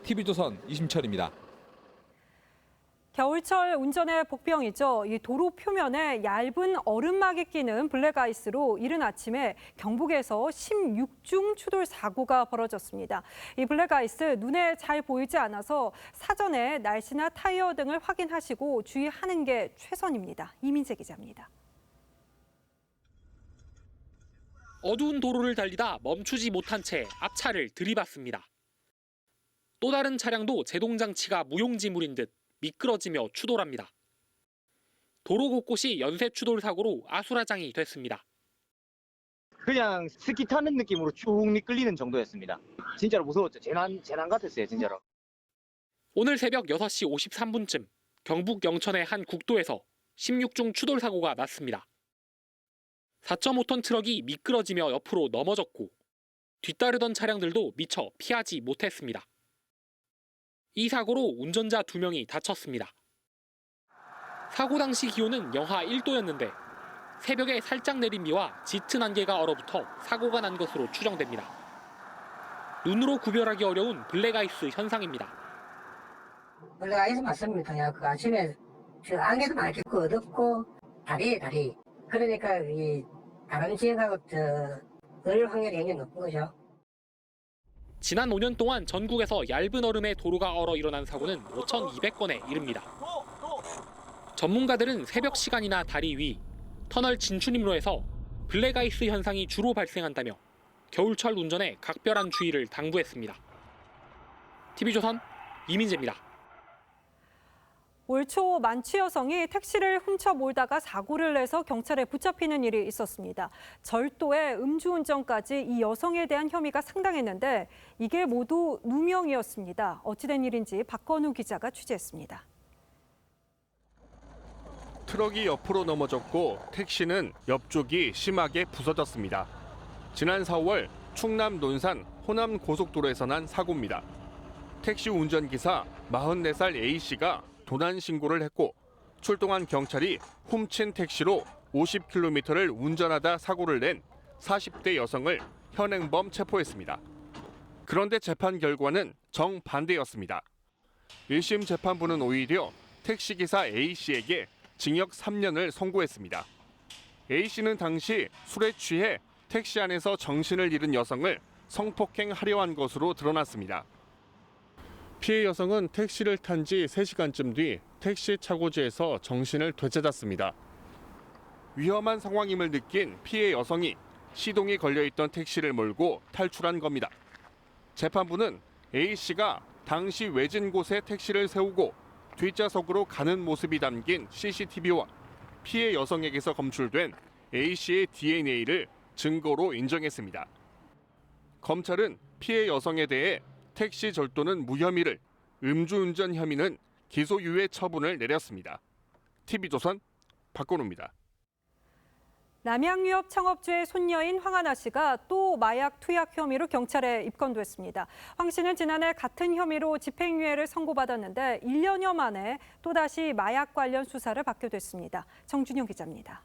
Speaker 3: TV조선 이심철입니다.
Speaker 23: 겨울철 운전의 복병이죠. 이 도로 표면에 얇은 얼음막이 끼는 블랙아이스로 이른 아침에 경북에서 16중 추돌 사고가 벌어졌습니다. 이 블랙아이스 눈에 잘 보이지 않아서 사전에 날씨나 타이어 등을 확인하시고 주의하는 게 최선입니다. 이민재 기자입니다.
Speaker 7: 어두운 도로를 달리다 멈추지 못한 채 앞차를 들이받습니다. 또 다른 차량도 제동장치가 무용지물인 듯 미끄러지며 추돌합니다. 도로 곳곳이 연쇄 추돌 사고로 아수라장이 됐습니다.
Speaker 9: 그냥 스키 타는 느낌으로 쭉 미끌리는 정도였습니다. 진짜로 무서웠죠. 재난 같았어요, 진짜로.
Speaker 7: 오늘 새벽 6시 53분쯤 경북 영천의 한 국도에서 16중 추돌 사고가 났습니다. 4.5톤 트럭이 미끄러지며 옆으로 넘어졌고 뒤따르던 차량들도 미처 피하지 못했습니다. 이 사고로 운전자 2명이 다쳤습니다. 사고 당시 기온은 영하 1도였는데 새벽에 살짝 내린 비와 짙은 안개가 얼어붙어 사고가 난 것으로 추정됩니다. 눈으로 구별하기 어려운 블랙아이스 현상입니다.
Speaker 26: 블랙아이스 맞습니다. 그 아침에 안개도 많이 껴고 어둡고 다리. 그러니까 이 다른 지역하고 을 확률이 굉장히 높은 거죠.
Speaker 7: 지난 5년 동안 전국에서 얇은 얼음에 도로가 얼어 일어난 사고는 5,200건에 이릅니다. 전문가들은 새벽 시간이나 다리 위, 터널 진출입로에서 블랙아이스 현상이 주로 발생한다며 겨울철 운전에 각별한 주의를 당부했습니다. TV조선 이민재입니다.
Speaker 23: 올 초 만취 여성이 택시를 훔쳐 몰다가 사고를 내서 경찰에 붙잡히는 일이 있었습니다. 절도에 음주운전까지 이 여성에 대한 혐의가 상당했는데 이게 모두 누명이었습니다. 어찌된 일인지 박건우 기자가 취재했습니다.
Speaker 27: 트럭이 옆으로 넘어졌고 택시는 옆쪽이 심하게 부서졌습니다. 지난 4월 충남 논산 호남 고속도로에서 난 사고입니다. 택시 운전기사 44살 A씨가 도난 신고를 했고 출동한 경찰이 훔친 택시로 50km를 운전하다 사고를 낸 40대 여성을 현행범 체포했습니다. 그런데 재판 결과는 정반대였습니다. 1심 재판부는 오히려 택시기사 A씨에게 징역 3년을 선고했습니다. A씨는 당시 술에 취해 택시 안에서 정신을 잃은 여성을 성폭행하려 한 것으로 드러났습니다. 피해 여성은 택시를 탄 지 3시간쯤 뒤 택시 차고지에서 정신을 되찾았습니다. 위험한 상황임을 느낀 피해 여성이 시동이 걸려있던 택시를 몰고 탈출한 겁니다. 재판부는 A씨가 당시 외진 곳에 택시를 세우고 뒷좌석으로 가는 모습이 담긴 CCTV와 피해 여성에게서 검출된 A씨의 DNA를 증거로 인정했습니다. 검찰은 피해 여성에 대해 택시 절도는 무혐의를, 음주운전 혐의는 기소유예 처분을 내렸습니다. TV조선 박건우입니다.
Speaker 23: 남양유업 창업주의 손녀인 황하나 씨가 또 마약 투약 혐의로 경찰에 입건됐습니다. 황 씨는 지난해 같은 혐의로 집행유예를 선고받았는데 1년여 만에 또다시 마약 관련 수사를 받게 됐습니다. 정준영 기자입니다.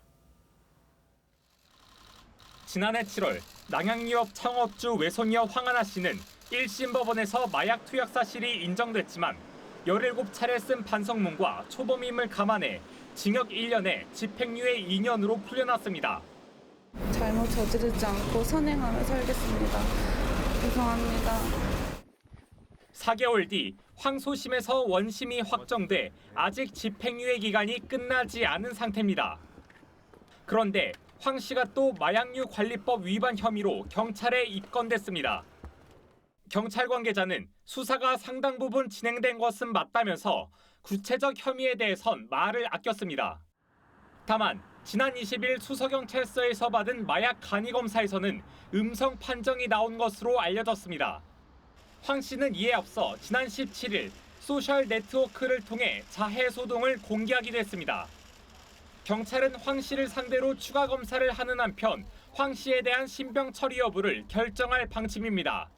Speaker 8: 지난해 7월 남양유업 창업주 외손녀 황하나 씨는 1심 법원에서 마약 투약 사실이 인정됐지만 17차례 쓴 반성문과 초범임을 감안해 징역 1년에 집행유예 2년으로 풀려났습니다.
Speaker 10: 잘못 저지르지 않고 선행하며 살겠습니다. 죄송합니다.
Speaker 8: 4개월 뒤 항소심에서 원심이 확정돼 아직 집행유예 기간이 끝나지 않은 상태입니다. 그런데 황 씨가 또 마약류 관리법 위반 혐의로 경찰에 입건됐습니다. 경찰 관계자는 수사가 상당 부분 진행된 것은 맞다면서 구체적 혐의에 대해선 말을 아꼈습니다. 다만 지난 20일 수서경찰서에서 받은 마약 간이 검사에서는 음성 판정이 나온 것으로 알려졌습니다. 황 씨는 이에 앞서 지난 17일 소셜 네트워크를 통해 자해 소동을 공개하기도 했습니다. 경찰은 황 씨를 상대로 추가 검사를 하는 한편 황 씨에 대한 신병 처리 여부를 결정할 방침입니다.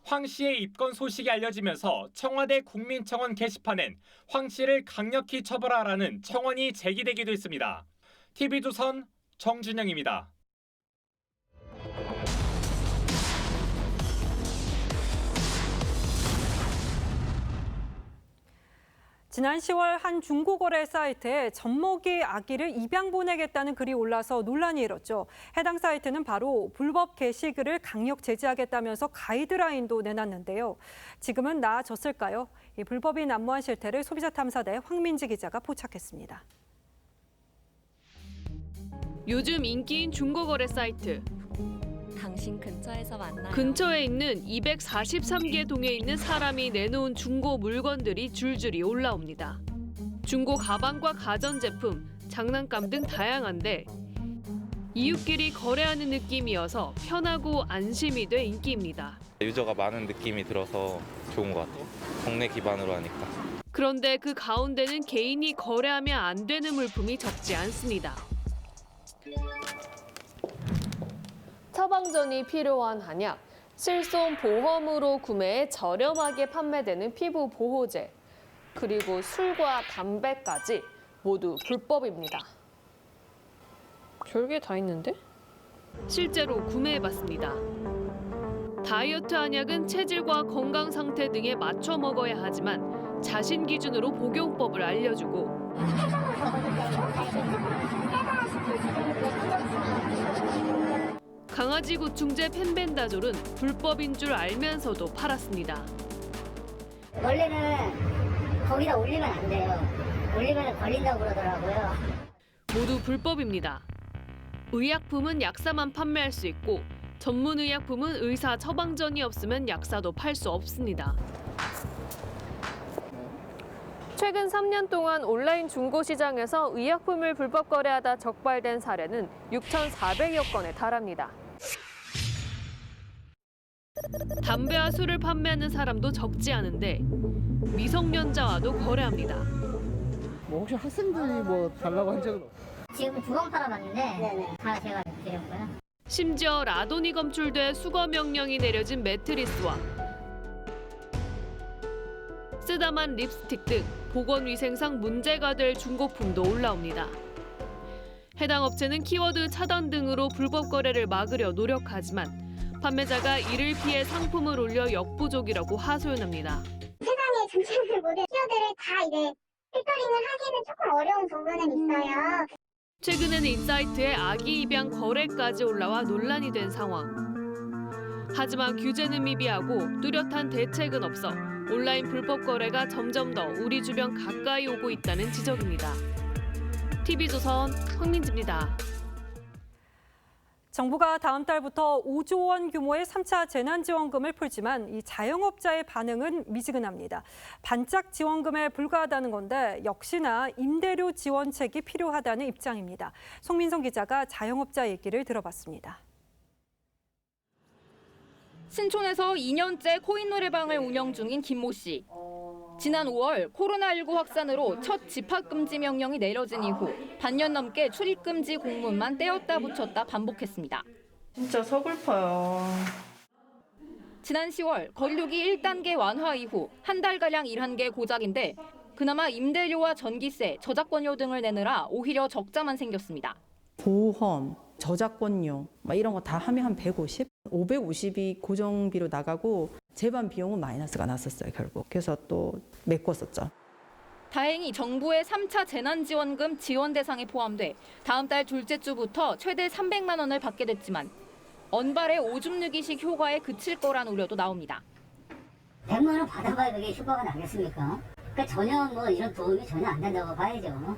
Speaker 8: 황 씨의 입건 소식이 알려지면서 청와대 국민청원 게시판엔 황 씨를 강력히 처벌하라는 청원이 제기되기도 했습니다. TV조선 정준영입니다.
Speaker 23: 지난 10월 한 중고거래 사이트에 젖먹이 아기를 입양 보내겠다는 글이 올라서 논란이 일었죠. 해당 사이트는 바로 불법 게시글을 강력 제지하겠다면서 가이드라인도 내놨는데요. 지금은 나아졌을까요? 이 불법이 난무한 실태를 소비자탐사대 황민지 기자가 포착했습니다.
Speaker 11: 요즘 인기인 중고거래 사이트.
Speaker 12: 당신 근처에서 만나요.
Speaker 11: 근처에 있는 243개 동에 있는 사람이 내놓은 중고 물건들이 줄줄이 올라옵니다. 중고 가방과 가전제품, 장난감 등 다양한데 이웃끼리 거래하는 느낌이어서 편하고 안심이 돼 인기입니다.
Speaker 13: 유저가 많은 느낌이 들어서 좋은 것 같아요. 동네 기반으로 하니까.
Speaker 11: 그런데 그 가운데는 개인이 거래하면 안 되는 물품이 적지 않습니다. 처방전이 필요한 한약, 실손 보험으로 구매해 저렴하게 판매되는 피부 보호제, 그리고 술과 담배까지 모두 불법입니다.
Speaker 12: 별게 다 있는데?
Speaker 11: 실제로 구매해봤습니다. 다이어트 한약은 체질과 건강 상태 등에 맞춰 먹어야 하지만 자신 기준으로 복용법을 알려주고 강아지 구충제 펜벤다졸은 불법인 줄 알면서도 팔았습니다.
Speaker 12: 원래는 거기다 올리면 안 돼요. 올리면 걸린다고 그러더라고요.
Speaker 11: 모두 불법입니다. 의약품은 약사만 판매할 수 있고 전문 의약품은 의사 처방전이 없으면 약사도 팔 수 없습니다. 최근 3년 동안 온라인 중고시장에서 의약품을 불법 거래하다 적발된 사례는 6,400여 건에 달합니다. 담배와 술을 판매하는 사람도 적지 않은데 미성년자와도 거래합니다.
Speaker 14: 뭐 혹시 학생들이 뭐 달라고 한 적은 없어요?
Speaker 12: 지금 2번 팔아봤는데 다 제가 드렸고요.
Speaker 11: 심지어 라돈이 검출돼 수거 명령이 내려진 매트리스와 쓰다만 립스틱 등 보건위생상 문제가 될 중고품도 올라옵니다. 해당 업체는 키워드 차단 등으로 불법 거래를 막으려 노력하지만 판매자가 이를 피해 상품을 올려 역부족이라고 하소연합니다.
Speaker 12: 세상에 정책을 모든 키워드를 다 이제 필터링을 하기는 조금 어려운 부분은 있어요.
Speaker 11: 최근에는 이 사이트에 아기 입양 거래까지 올라와 논란이 된 상황. 하지만 규제는 미비하고 뚜렷한 대책은 없어 온라인 불법 거래가 점점 더 우리 주변 가까이 오고 있다는 지적입니다. TV조선 황민지입니다.
Speaker 23: 정부가 다음 달부터 5조 원 규모의 3차 재난지원금을 풀지만 이 자영업자의 반응은 미지근합니다. 반짝 지원금에 불과하다는 건데 역시나 임대료 지원책이 필요하다는 입장입니다. 송민성 기자가 자영업자 얘기를 들어봤습니다.
Speaker 15: 신촌에서 2년째 코인 노래방을 운영 중인 김모 씨. 지난 5월 코로나19 확산으로 첫 집합금지 명령이 내려진 이후 반년 넘게 출입금지 공문만 떼었다 붙였다 반복했습니다.
Speaker 10: 진짜 서글퍼요.
Speaker 15: 지난 10월 거리두기 1단계 완화 이후 한 달가량 일한 게 고작인데 그나마 임대료와 전기세, 저작권료 등을 내느라 오히려 적자만 생겼습니다.
Speaker 16: 보험, 저작권료 이런 거 다 하면 한 150? 550이 고정비로 나가고 재반 비용은 마이너스가 났었어요, 결국. 그래서 또 메꿨었죠.
Speaker 15: 다행히 정부의 3차 재난지원금 지원 대상에 포함돼 다음 달 둘째 주부터 최대 300만 원을 받게 됐지만 언발의 오줌 누기식 효과에 그칠 거란 우려도 나옵니다.
Speaker 12: 100만 원 받아봐야 그게 효과가 나겠습니까? 그러니까 전혀 뭐 이런 도움이 전혀 안 된다고 봐야죠.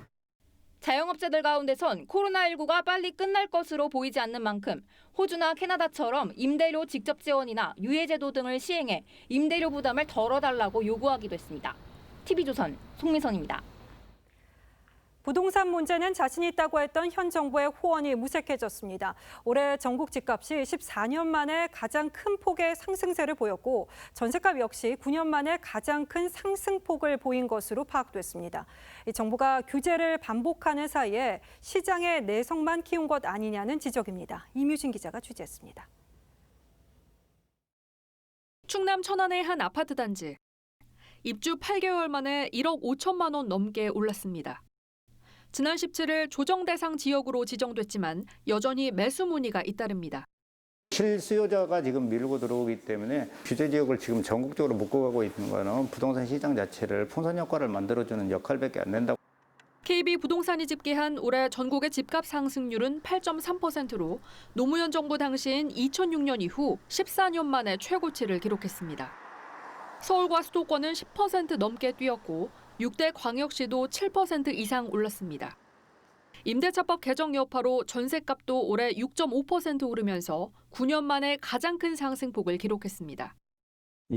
Speaker 15: 자영업자들 가운데선 코로나19가 빨리 끝날 것으로 보이지 않는 만큼 호주나 캐나다처럼 임대료 직접 지원이나 유예제도 등을 시행해 임대료 부담을 덜어달라고 요구하기도 했습니다. TV조선 송민선입니다.
Speaker 23: 부동산 문제는 자신 있다고 했던 현 정부의 호언이 무색해졌습니다. 올해 전국 집값이 14년 만에 가장 큰 폭의 상승세를 보였고 전셋값 역시 9년 만에 가장 큰 상승폭을 보인 것으로 파악됐습니다. 정부가 규제를 반복하는 사이에 시장의 내성만 키운 것 아니냐는 지적입니다. 이뮤진 기자가 취재했습니다.
Speaker 11: 충남 천안의 한 아파트 단지. 입주 8개월 만에 1억 5천만 원 넘게 올랐습니다. 지난 17일 조정 대상 지역으로 지정됐지만 여전히 매수 문의가 잇따릅니다.
Speaker 17: 실수요자가 지금 밀고 들어오기 때문에 규제 지역을 지금 전국적으로 묶어가고 있는 거는 부동산 시장 자체를 풍선 효과를 만들어주는 역할밖에 안 된다고.
Speaker 11: KB 부동산이 집계한 올해 전국의 집값 상승률은 8.3%로 노무현 정부 당시인 2006년 이후 14년 만에 최고치를 기록했습니다. 서울과 수도권은 10% 넘게 뛰었고 6대 광역시도 7% 이상 올랐습니다. 임대차법 개정 여파로 전셋값도 올해 6.5% 오르면서 9년 만에 가장 큰 상승폭을 기록했습니다.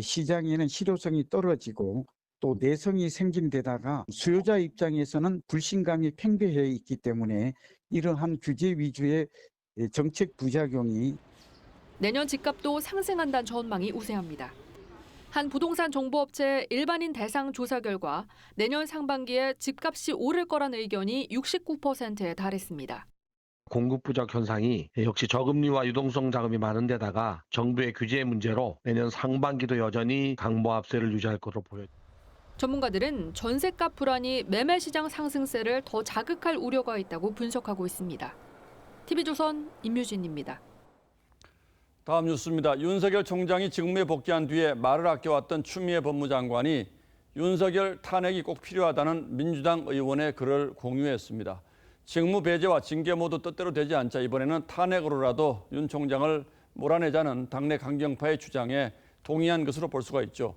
Speaker 18: 시장에는 실효성이 떨어지고 또 내성이 생긴 데다가 수요자 입장에서는 불신감이 팽배해 있기 때문에 이러한 규제 위주의 정책 부작용이
Speaker 11: 내년 집값도 상승한다는 전망이 우세합니다. 한 부동산 정보업체 일반인 대상 조사 결과 내년 상반기에 집값이 오를 거란 의견이 69%에 달했습니다.
Speaker 19: 공급 부족 현상이 역시 저금리와 유동성 자금이 많은 데다가 정부의 규제 문제로 내년 상반기도 여전히 강보합세를 유지할 것으로 보여요.
Speaker 11: 전문가들은 전셋값 불안이 매매 시장 상승세를 더 자극할 우려가 있다고 분석하고 있습니다. TV조선 임유진입니다.
Speaker 2: 다음 뉴스입니다. 윤석열 총장이 직무에 복귀한 뒤에 말을 아껴왔던 추미애 법무장관이 윤석열 탄핵이 꼭 필요하다는 민주당 의원의 글을 공유했습니다. 직무 배제와 징계 모두 뜻대로 되지 않자 이번에는 탄핵으로라도 윤 총장을 몰아내자는 당내 강경파의 주장에 동의한 것으로 볼 수가 있죠.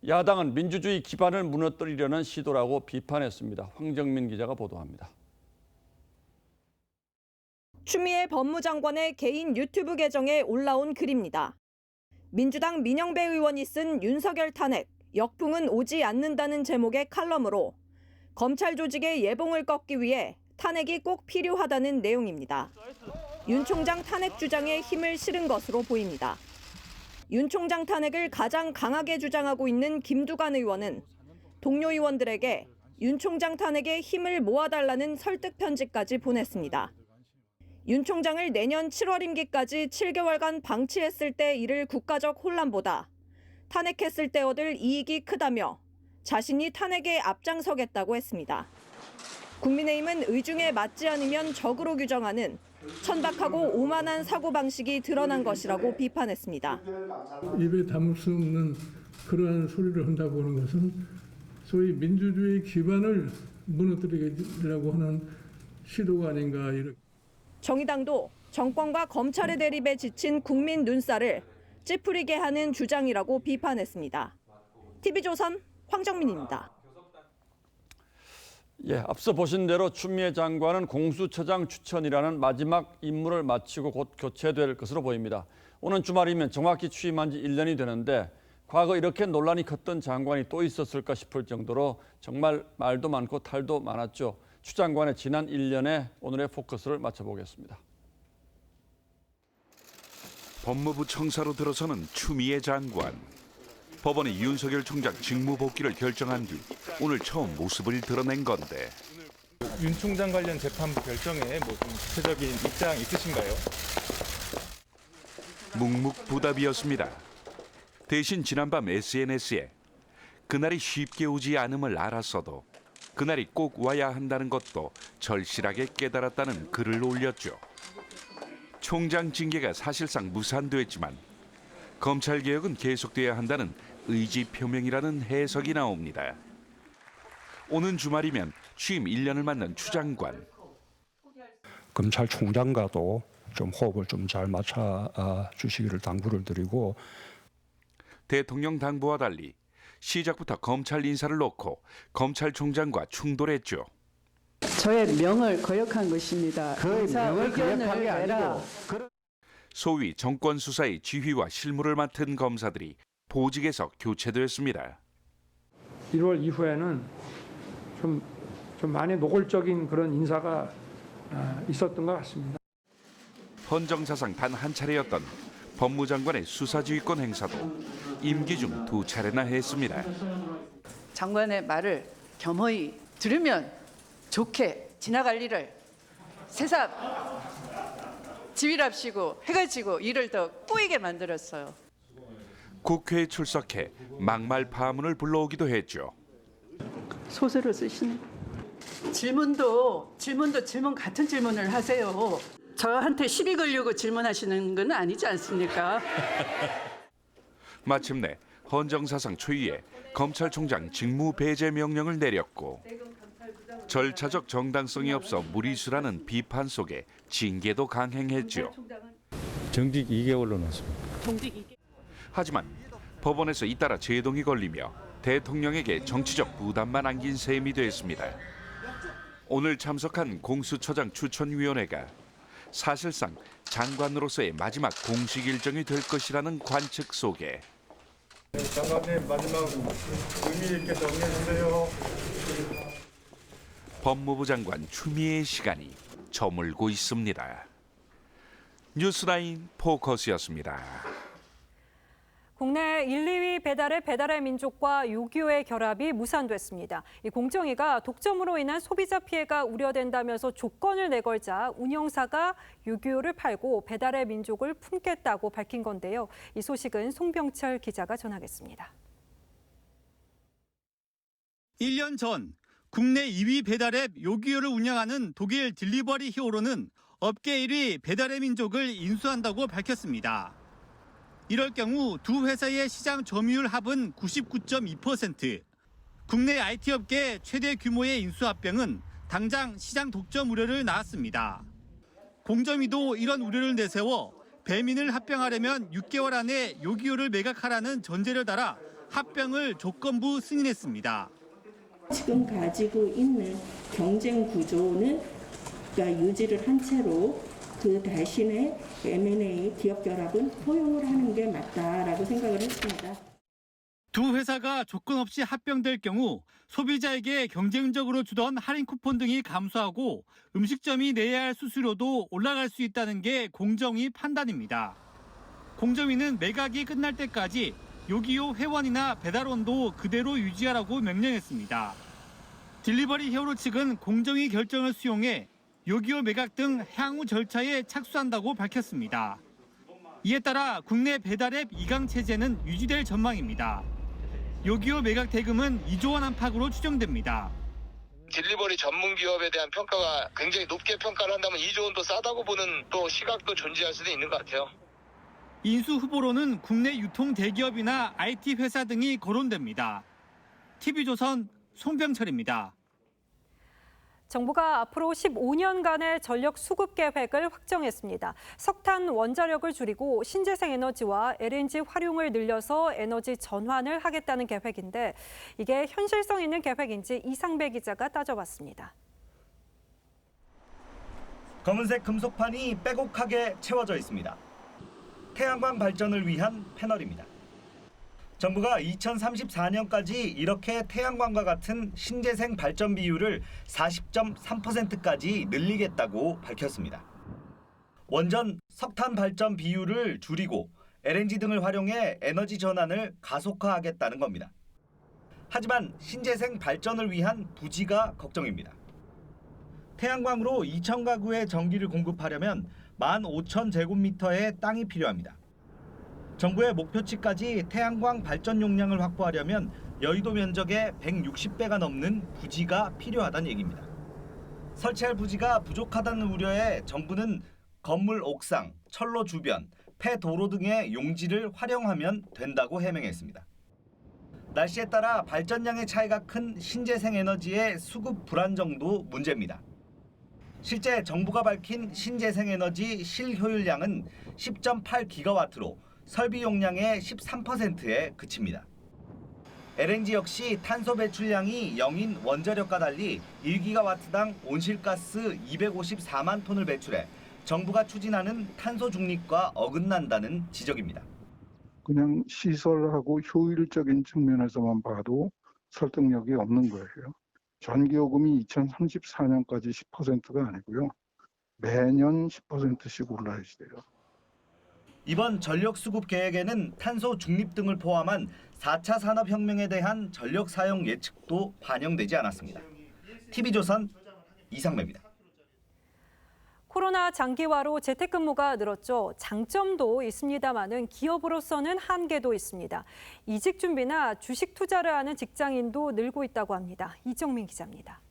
Speaker 2: 야당은 민주주의 기반을 무너뜨리려는 시도라고 비판했습니다. 황정민 기자가 보도합니다.
Speaker 20: 추미애 법무장관의 개인 유튜브 계정에 올라온 글입니다. 민주당 민영배 의원이 쓴 윤석열 탄핵, 역풍은 오지 않는다는 제목의 칼럼으로 검찰 조직의 예봉을 꺾기 위해 탄핵이 꼭 필요하다는 내용입니다. 윤 총장 탄핵 주장에 힘을 실은 것으로 보입니다. 윤 총장 탄핵을 가장 강하게 주장하고 있는 김두관 의원은 동료 의원들에게 윤 총장 탄핵에 힘을 모아달라는 설득 편지까지 보냈습니다. 윤 총장을 내년 7월 임기까지 7개월간 방치했을 때 이를 국가적 혼란보다 탄핵했을 때 얻을 이익이 크다며 자신이 탄핵에 앞장서겠다고 했습니다. 국민의힘은 의중에 맞지 않으면 적으로 규정하는 천박하고 오만한 사고방식이 드러난 것이라고 비판했습니다.
Speaker 22: 입에 담을 수 없는 그러한 소리를 한다고 하는 것은 소위 민주주의 기반을 무너뜨리려고 하는 시도가 아닌가 이렇게.
Speaker 20: 정의당도 정권과 검찰의 대립에 지친 국민 눈살을 찌푸리게 하는 주장이라고 비판했습니다. TV조선 황정민입니다.
Speaker 2: 앞서 보신 대로 추미애 장관은 공수처장 추천이라는 마지막 임무를 마치고 곧 교체될 것으로 보입니다. 오는 주말이면 정확히 취임한 지 1년이 되는데 과거 이렇게 논란이 컸던 장관이 또 있었을까 싶을 정도로 정말 말도 많고 탈도 많았죠. 추 장관의 지난 1년에 오늘의 포커스를 맞춰보겠습니다.
Speaker 1: 법무부 청사로 들어서는 추미애 장관. 법원이 윤석열 총장 직무 복귀를 결정한 뒤 오늘 처음 모습을 드러낸 건데.
Speaker 4: 윤 총장 관련 재판부 결정에 뭐 좀 구체적인 입장 있으신가요?
Speaker 1: 묵묵부답이었습니다. 대신 지난밤 SNS에 그날이 쉽게 오지 않음을 알았어도 그날이 꼭 와야 한다는 것도 절실하게 깨달았다는 글을 올렸죠. 총장 징계가 사실상 무산됐지만 검찰개혁은 계속돼야 한다는 의지 표명이라는 해석이 나옵니다. 오는 주말이면 취임 1년을 맞는 추 장관.
Speaker 5: 검찰총장과도 좀 호흡을 좀 잘 맞춰 주시기를 당부를 드리고,
Speaker 1: 대통령 당부와 달리 시작부터 검찰 인사를 놓고 검찰총장과 충돌했죠.
Speaker 6: 저의 명을 거역한 것입니다.
Speaker 18: 그의 명을 거역한 게 아니고
Speaker 1: 소위 정권 수사의 지휘와 실무를 맡은 검사들이 보직에서 교체됐습니다.
Speaker 22: 1월 이후에는 좀 많이 노골적인 그런 인사가 있었던 것 같습니다.
Speaker 1: 헌정사상 단 한 차례였던 법무장관의 수사지휘권 행사도 임기 중 2차례나 했습니다.
Speaker 6: 장관의 말을 겸허히 들으면 좋게 지나갈 일을 새삼 지휘랍시고 해가지고 일을 더 꼬이게 만들었어요.
Speaker 1: 국회에 출석해 막말 파문을 불러오기도 했죠.
Speaker 6: 소설을 쓰시네. 질문도 질문 같은 질문을 하세요. 저한테 시비 걸려고 질문하시는 건 아니지 않습니까?
Speaker 1: 마침내 헌정사상 초유의 검찰총장 직무 배제 명령을 내렸고 절차적 정당성이 없어 무리수라는 비판 속에 징계도 강행했죠.
Speaker 5: 정직 2개월로 났습니다.
Speaker 1: 하지만 법원에서 잇따라 제동이 걸리며 대통령에게 정치적 부담만 안긴 셈이 됐습니다. 오늘 참석한 공수처장 추천위원회가 사실상 장관으로서의 마지막 공식 일정이 될 것이라는 관측 속에
Speaker 4: 장관님 마지막 의미 있게 정리해 주세요.
Speaker 1: 법무부 장관 추미애 시간이 저물고 있습니다. 뉴스라인 포커스였습니다.
Speaker 23: 국내 1, 2위 배달의 민족과 6.25의 결합이 무산됐습니다. 이 공정위가 독점으로 인한 소비자 피해가 우려된다면서 조건을 내걸자 운영사가 6.25를 팔고 배달의 민족을 품겠다고 밝힌 건데요. 이 소식은 송병철 기자가 전하겠습니다.
Speaker 21: 1년 전 국내 2위 배달앱 요기요를 운영하는 독일 딜리버리 히어로는 업계 1위 배달의 민족을 인수한다고 밝혔습니다. 이럴 경우 두 회사의 시장 점유율 합은 99.2%. 국내 IT 업계 최대 규모의 인수 합병은 당장 시장 독점 우려를 낳았습니다. 공정위도 이런 우려를 내세워 배민을 합병하려면 6개월 안에 요기요를 매각하라는 전제를 달아 합병을 조건부 승인했습니다.
Speaker 24: 지금 가지고 있는 경쟁 구조는 유지를 한 채로 그 대신에 M&A 기업 결합은 허용을 하는 게 맞다라고 생각을 했습니다.
Speaker 21: 두 회사가 조건 없이 합병될 경우 소비자에게 경쟁적으로 주던 할인 쿠폰 등이 감소하고 음식점이 내야 할 수수료도 올라갈 수 있다는 게 공정위 판단입니다. 공정위는 매각이 끝날 때까지 요기요 회원이나 배달원도 그대로 유지하라고 명령했습니다. 딜리버리 히어로 측은 공정위 결정을 수용해 요기요 매각 등 향후 절차에 착수한다고 밝혔습니다. 이에 따라 국내 배달앱 2강 체제는 유지될 전망입니다. 요기요 매각 대금은 2조 원 안팎으로 추정됩니다.
Speaker 25: 딜리버리 전문 기업에 대한 평가가 굉장히 높게 평가를 한다면 2조 원도 싸다고 보는 또 시각도 존재할 수도 있는 것 같아요.
Speaker 21: 인수 후보로는 국내 유통 대기업이나 IT 회사 등이 거론됩니다. TV조선 송병철입니다.
Speaker 23: 정부가 앞으로 15년간의 전력 수급 계획을 확정했습니다. 석탄 원자력을 줄이고 신재생 에너지와 LNG 활용을 늘려서 에너지 전환을 하겠다는 계획인데 이게 현실성 있는 계획인지 이상배 기자가 따져봤습니다.
Speaker 28: 검은색 금속판이 빼곡하게 채워져 있습니다. 태양광 발전을 위한 패널입니다. 정부가 2034년까지 이렇게 태양광과 같은 신재생 발전 비율을 40.3%까지 늘리겠다고 밝혔습니다. 원전 석탄 발전 비율을 줄이고 LNG 등을 활용해 에너지 전환을 가속화하겠다는 겁니다. 하지만 신재생 발전을 위한 부지가 걱정입니다. 태양광으로 2,000가구의 전기를 공급하려면 15,000제곱미터의 땅이 필요합니다. 정부의 목표치까지 태양광 발전 용량을 확보하려면 여의도 면적의 160배가 넘는 부지가 필요하다는 얘기입니다. 설치할 부지가 부족하다는 우려에 정부는 건물 옥상, 철로 주변, 폐도로 등의 용지를 활용하면 된다고 해명했습니다. 날씨에 따라 발전량의 차이가 큰 신재생 에너지의 수급 불안정도 문제입니다. 실제 정부가 밝힌 신재생 에너지 실효율량은 10.8기가와트로 설비 용량의 13%에 그칩니다. LNG 역시 탄소 배출량이 0인 원자력과 달리 1기가와트당 온실가스 254만 톤을 배출해 정부가 추진하는 탄소 중립과 어긋난다는 지적입니다.
Speaker 3: 그냥 시설하고 효율적인 측면에서만 봐도 설득력이 없는 거예요. 전기요금이 2034년까지 10%가 아니고요. 매년 10%씩 올라야지 돼요.
Speaker 28: 이번 전력 수급 계획에는 탄소 중립 등을 포함한 4차 산업혁명에 대한 전력 사용 예측도 반영되지 않았습니다. TV조선 이상배입니다.
Speaker 23: 코로나 장기화로 재택근무가 늘었죠. 장점도 있습니다마는 기업으로서는 한계도 있습니다. 이직 준비나 주식 투자를 하는 직장인도 늘고 있다고 합니다. 이정민 기자입니다.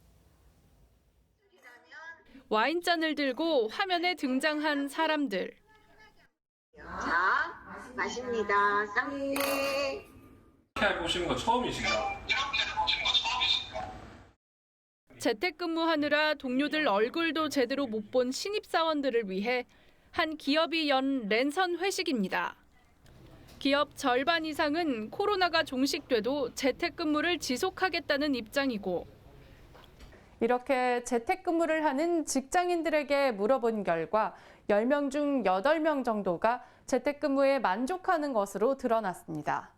Speaker 11: 와인잔을 들고 화면에 등장한 사람들.
Speaker 7: 자, 마십니다. 쌍리.
Speaker 8: 이렇게 보시는 거 처음이신가요?
Speaker 11: 재택근무하느라 동료들 얼굴도 제대로 못 본 신입사원들을 위해 한 기업이 연 랜선 회식입니다. 기업 절반 이상은 코로나가 종식돼도 재택근무를 지속하겠다는 입장이고,
Speaker 9: 이렇게 재택근무를 하는 직장인들에게 물어본 결과 10명 중 8명 정도가 재택근무에 만족하는 것으로 드러났습니다.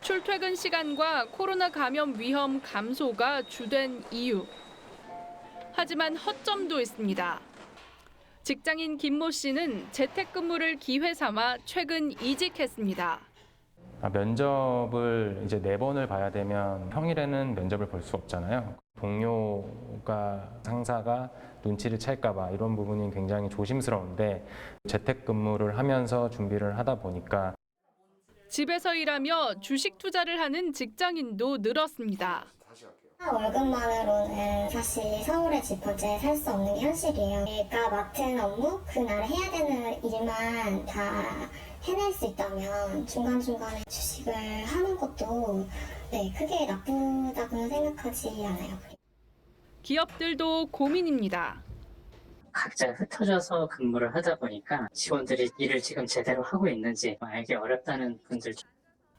Speaker 11: 출퇴근 시간과 코로나 감염 위험 감소가 주된 이유. 하지만 허점도 있습니다. 직장인 김모 씨는 재택근무를 기회 삼아 최근 이직했습니다.
Speaker 13: 면접을 이제 4번을 봐야 되면 평일에는 면접을 볼 수 없잖아요. 동료가 상사가 눈치를 챌까 봐 이런 부분이 굉장히 조심스러운데 재택근무를 하면서 준비를 하다 보니까
Speaker 11: 집에서 일하며 주식 투자를 하는 직장인도 늘었습니다.
Speaker 12: 월급만으로는 사실 서울의 집 번째 살 수 없는 게 현실이에요. 내가 맡은 업무, 그날 해야 되는 일만 다 해낼 수 있다면 중간중간에 주식을 하는 것도 크게 나쁘다고는 생각하지 않아요.
Speaker 11: 기업들도 고민입니다.
Speaker 14: 각자 흩어져서 근무를 하다 보니까 직원들이 일을 지금 제대로 하고 있는지 알기 어렵다는 분들.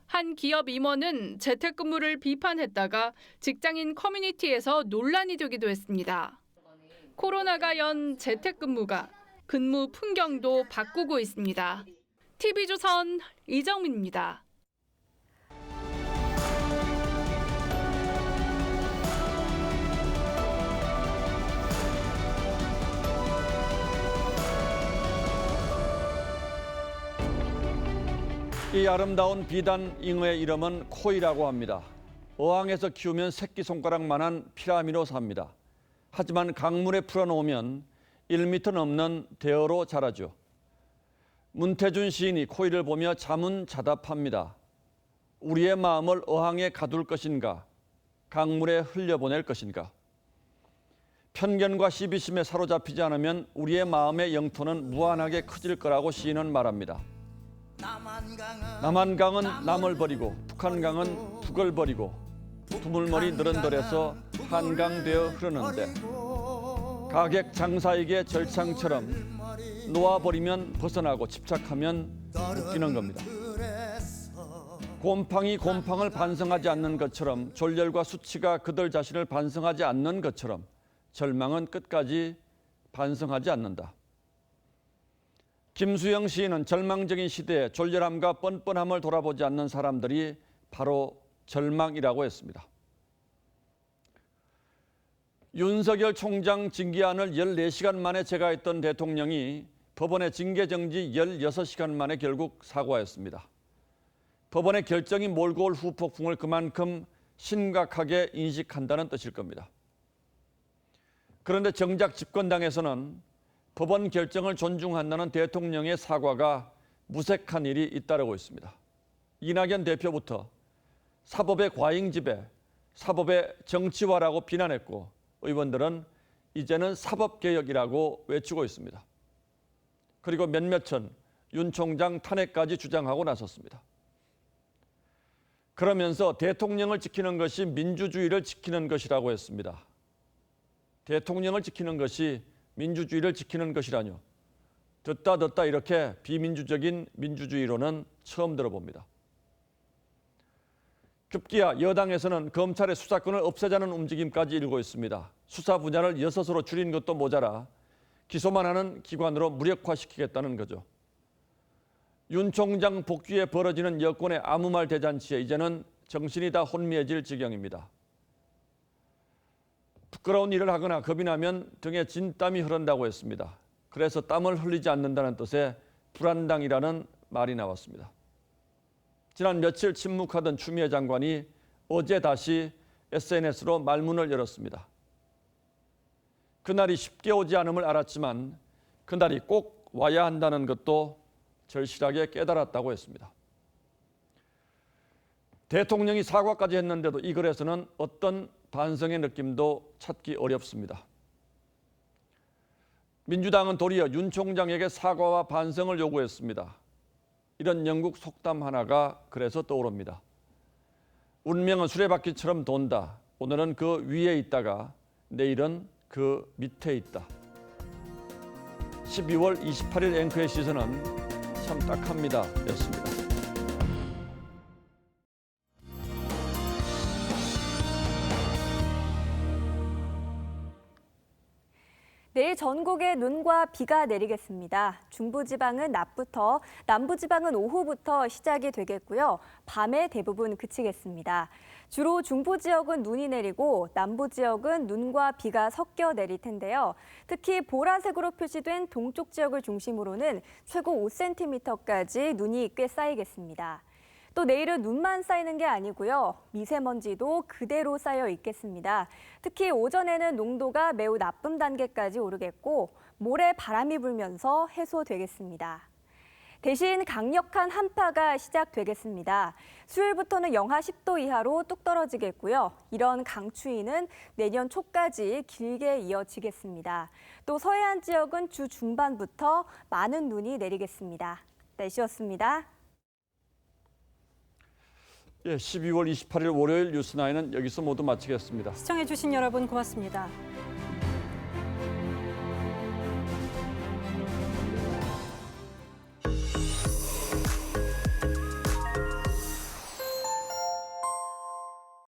Speaker 11: 한 기업 임원은 재택근무를 비판했다가 직장인 커뮤니티에서 논란이 되기도 했습니다. 코로나가 연 재택근무가 근무 풍경도 바꾸고 있습니다. TV조선 이정민입니다.
Speaker 2: 이 아름다운 비단 잉어의 이름은 코이라고 합니다. 어항에서 키우면 새끼손가락만한 피라미로 삽니다. 하지만 강물에 풀어놓으면 1m 넘는 대어로 자라죠. 문태준 시인이 코이를 보며 자문자답합니다. 우리의 마음을 어항에 가둘 것인가, 강물에 흘려보낼 것인가. 편견과 시비심에 사로잡히지 않으면 우리의 마음의 영토는 무한하게 커질 거라고 시인은 말합니다. 남한강은 남을 버리고 북한강은 북을 버리고 두물머리 느른돌에서 한강되어 흐르는데 가객 장사에게 절창처럼 놓아버리면 벗어나고 집착하면 웃기는 겁니다. 곰팡이 곰팡을 반성하지 않는 것처럼 졸렬과 수치가 그들 자신을 반성하지 않는 것처럼 절망은 끝까지 반성하지 않는다. 김수영 시인은 절망적인 시대에 졸렬함과 뻔뻔함을 돌아보지 않는 사람들이 바로 절망이라고 했습니다. 윤석열 총장 징계안을 14시간 만에 제거했던 대통령이 법원의 징계 정지 16시간 만에 결국 사과했습니다. 법원의 결정이 몰고 올 후폭풍을 그만큼 심각하게 인식한다는 뜻일 겁니다. 그런데 정작 집권당에서는 법원 결정을 존중한다는 대통령의 사과가 무색한 일이 잇따르고 있습니다. 이낙연 대표부터 사법의 과잉 지배, 사법의 정치화라고 비난했고 의원들은 이제는 사법개혁이라고 외치고 있습니다. 그리고 몇몇은 윤 총장 탄핵까지 주장하고 나섰습니다. 그러면서 대통령을 지키는 것이 민주주의를 지키는 것이라고 했습니다. 대통령을 지키는 것이 민주주의를 지키는 것이라뇨. 듣다 이렇게 비민주적인 민주주의로는 처음 들어봅니다. 급기야 여당에서는 검찰의 수사권을 없애자는 움직임까지 일고 있습니다. 수사 분야를 6으로 줄인 것도 모자라 기소만 하는 기관으로 무력화시키겠다는 거죠. 윤 총장 복귀에 벌어지는 여권의 아무 말 대잔치에 이제는 정신이 다 혼미해질 지경입니다. 부끄러운 일을 하거나 겁이 나면 등에 진땀이 흐른다고 했습니다. 그래서 땀을 흘리지 않는다는 뜻의 불안당이라는 말이 나왔습니다. 지난 며칠 침묵하던 추미애 장관이 어제 다시 SNS로 말문을 열었습니다. 그날이 쉽게 오지 않음을 알았지만 그날이 꼭 와야 한다는 것도 절실하게 깨달았다고 했습니다. 대통령이 사과까지 했는데도 이 글에서는 어떤 반성의 느낌도 찾기 어렵습니다. 민주당은 도리어 윤 총장에게 사과와 반성을 요구했습니다. 이런 영국 속담 하나가 그래서 떠오릅니다. 운명은 수레바퀴처럼 돈다. 오늘은 그 위에 있다가 내일은 그 밑에 있다. 12월 28일 앵커의 시선은 참 딱합니다. 였습니다.
Speaker 10: 내일 전국에 눈과 비가 내리겠습니다. 중부지방은 낮부터, 남부지방은 오후부터 시작이 되겠고요. 밤에 대부분 그치겠습니다. 주로 중부 지역은 눈이 내리고 남부 지역은 눈과 비가 섞여 내릴 텐데요. 특히 보라색으로 표시된 동쪽 지역을 중심으로는 최고 5cm까지 눈이 꽤 쌓이겠습니다. 또 내일은 눈만 쌓이는 게 아니고요. 미세먼지도 그대로 쌓여 있겠습니다. 특히 오전에는 농도가 매우 나쁨 단계까지 오르겠고 모레 바람이 불면서 해소되겠습니다. 대신 강력한 한파가 시작되겠습니다. 수요일부터는 영하 10도 이하로 뚝 떨어지겠고요. 이런 강추위는 내년 초까지 길게 이어지겠습니다. 또 서해안 지역은 주 중반부터 많은 눈이 내리겠습니다. 날씨였습니다.
Speaker 2: 12월 28일 월요일 뉴스9은 여기서 모두 마치겠습니다.
Speaker 23: 시청해주신 여러분 고맙습니다.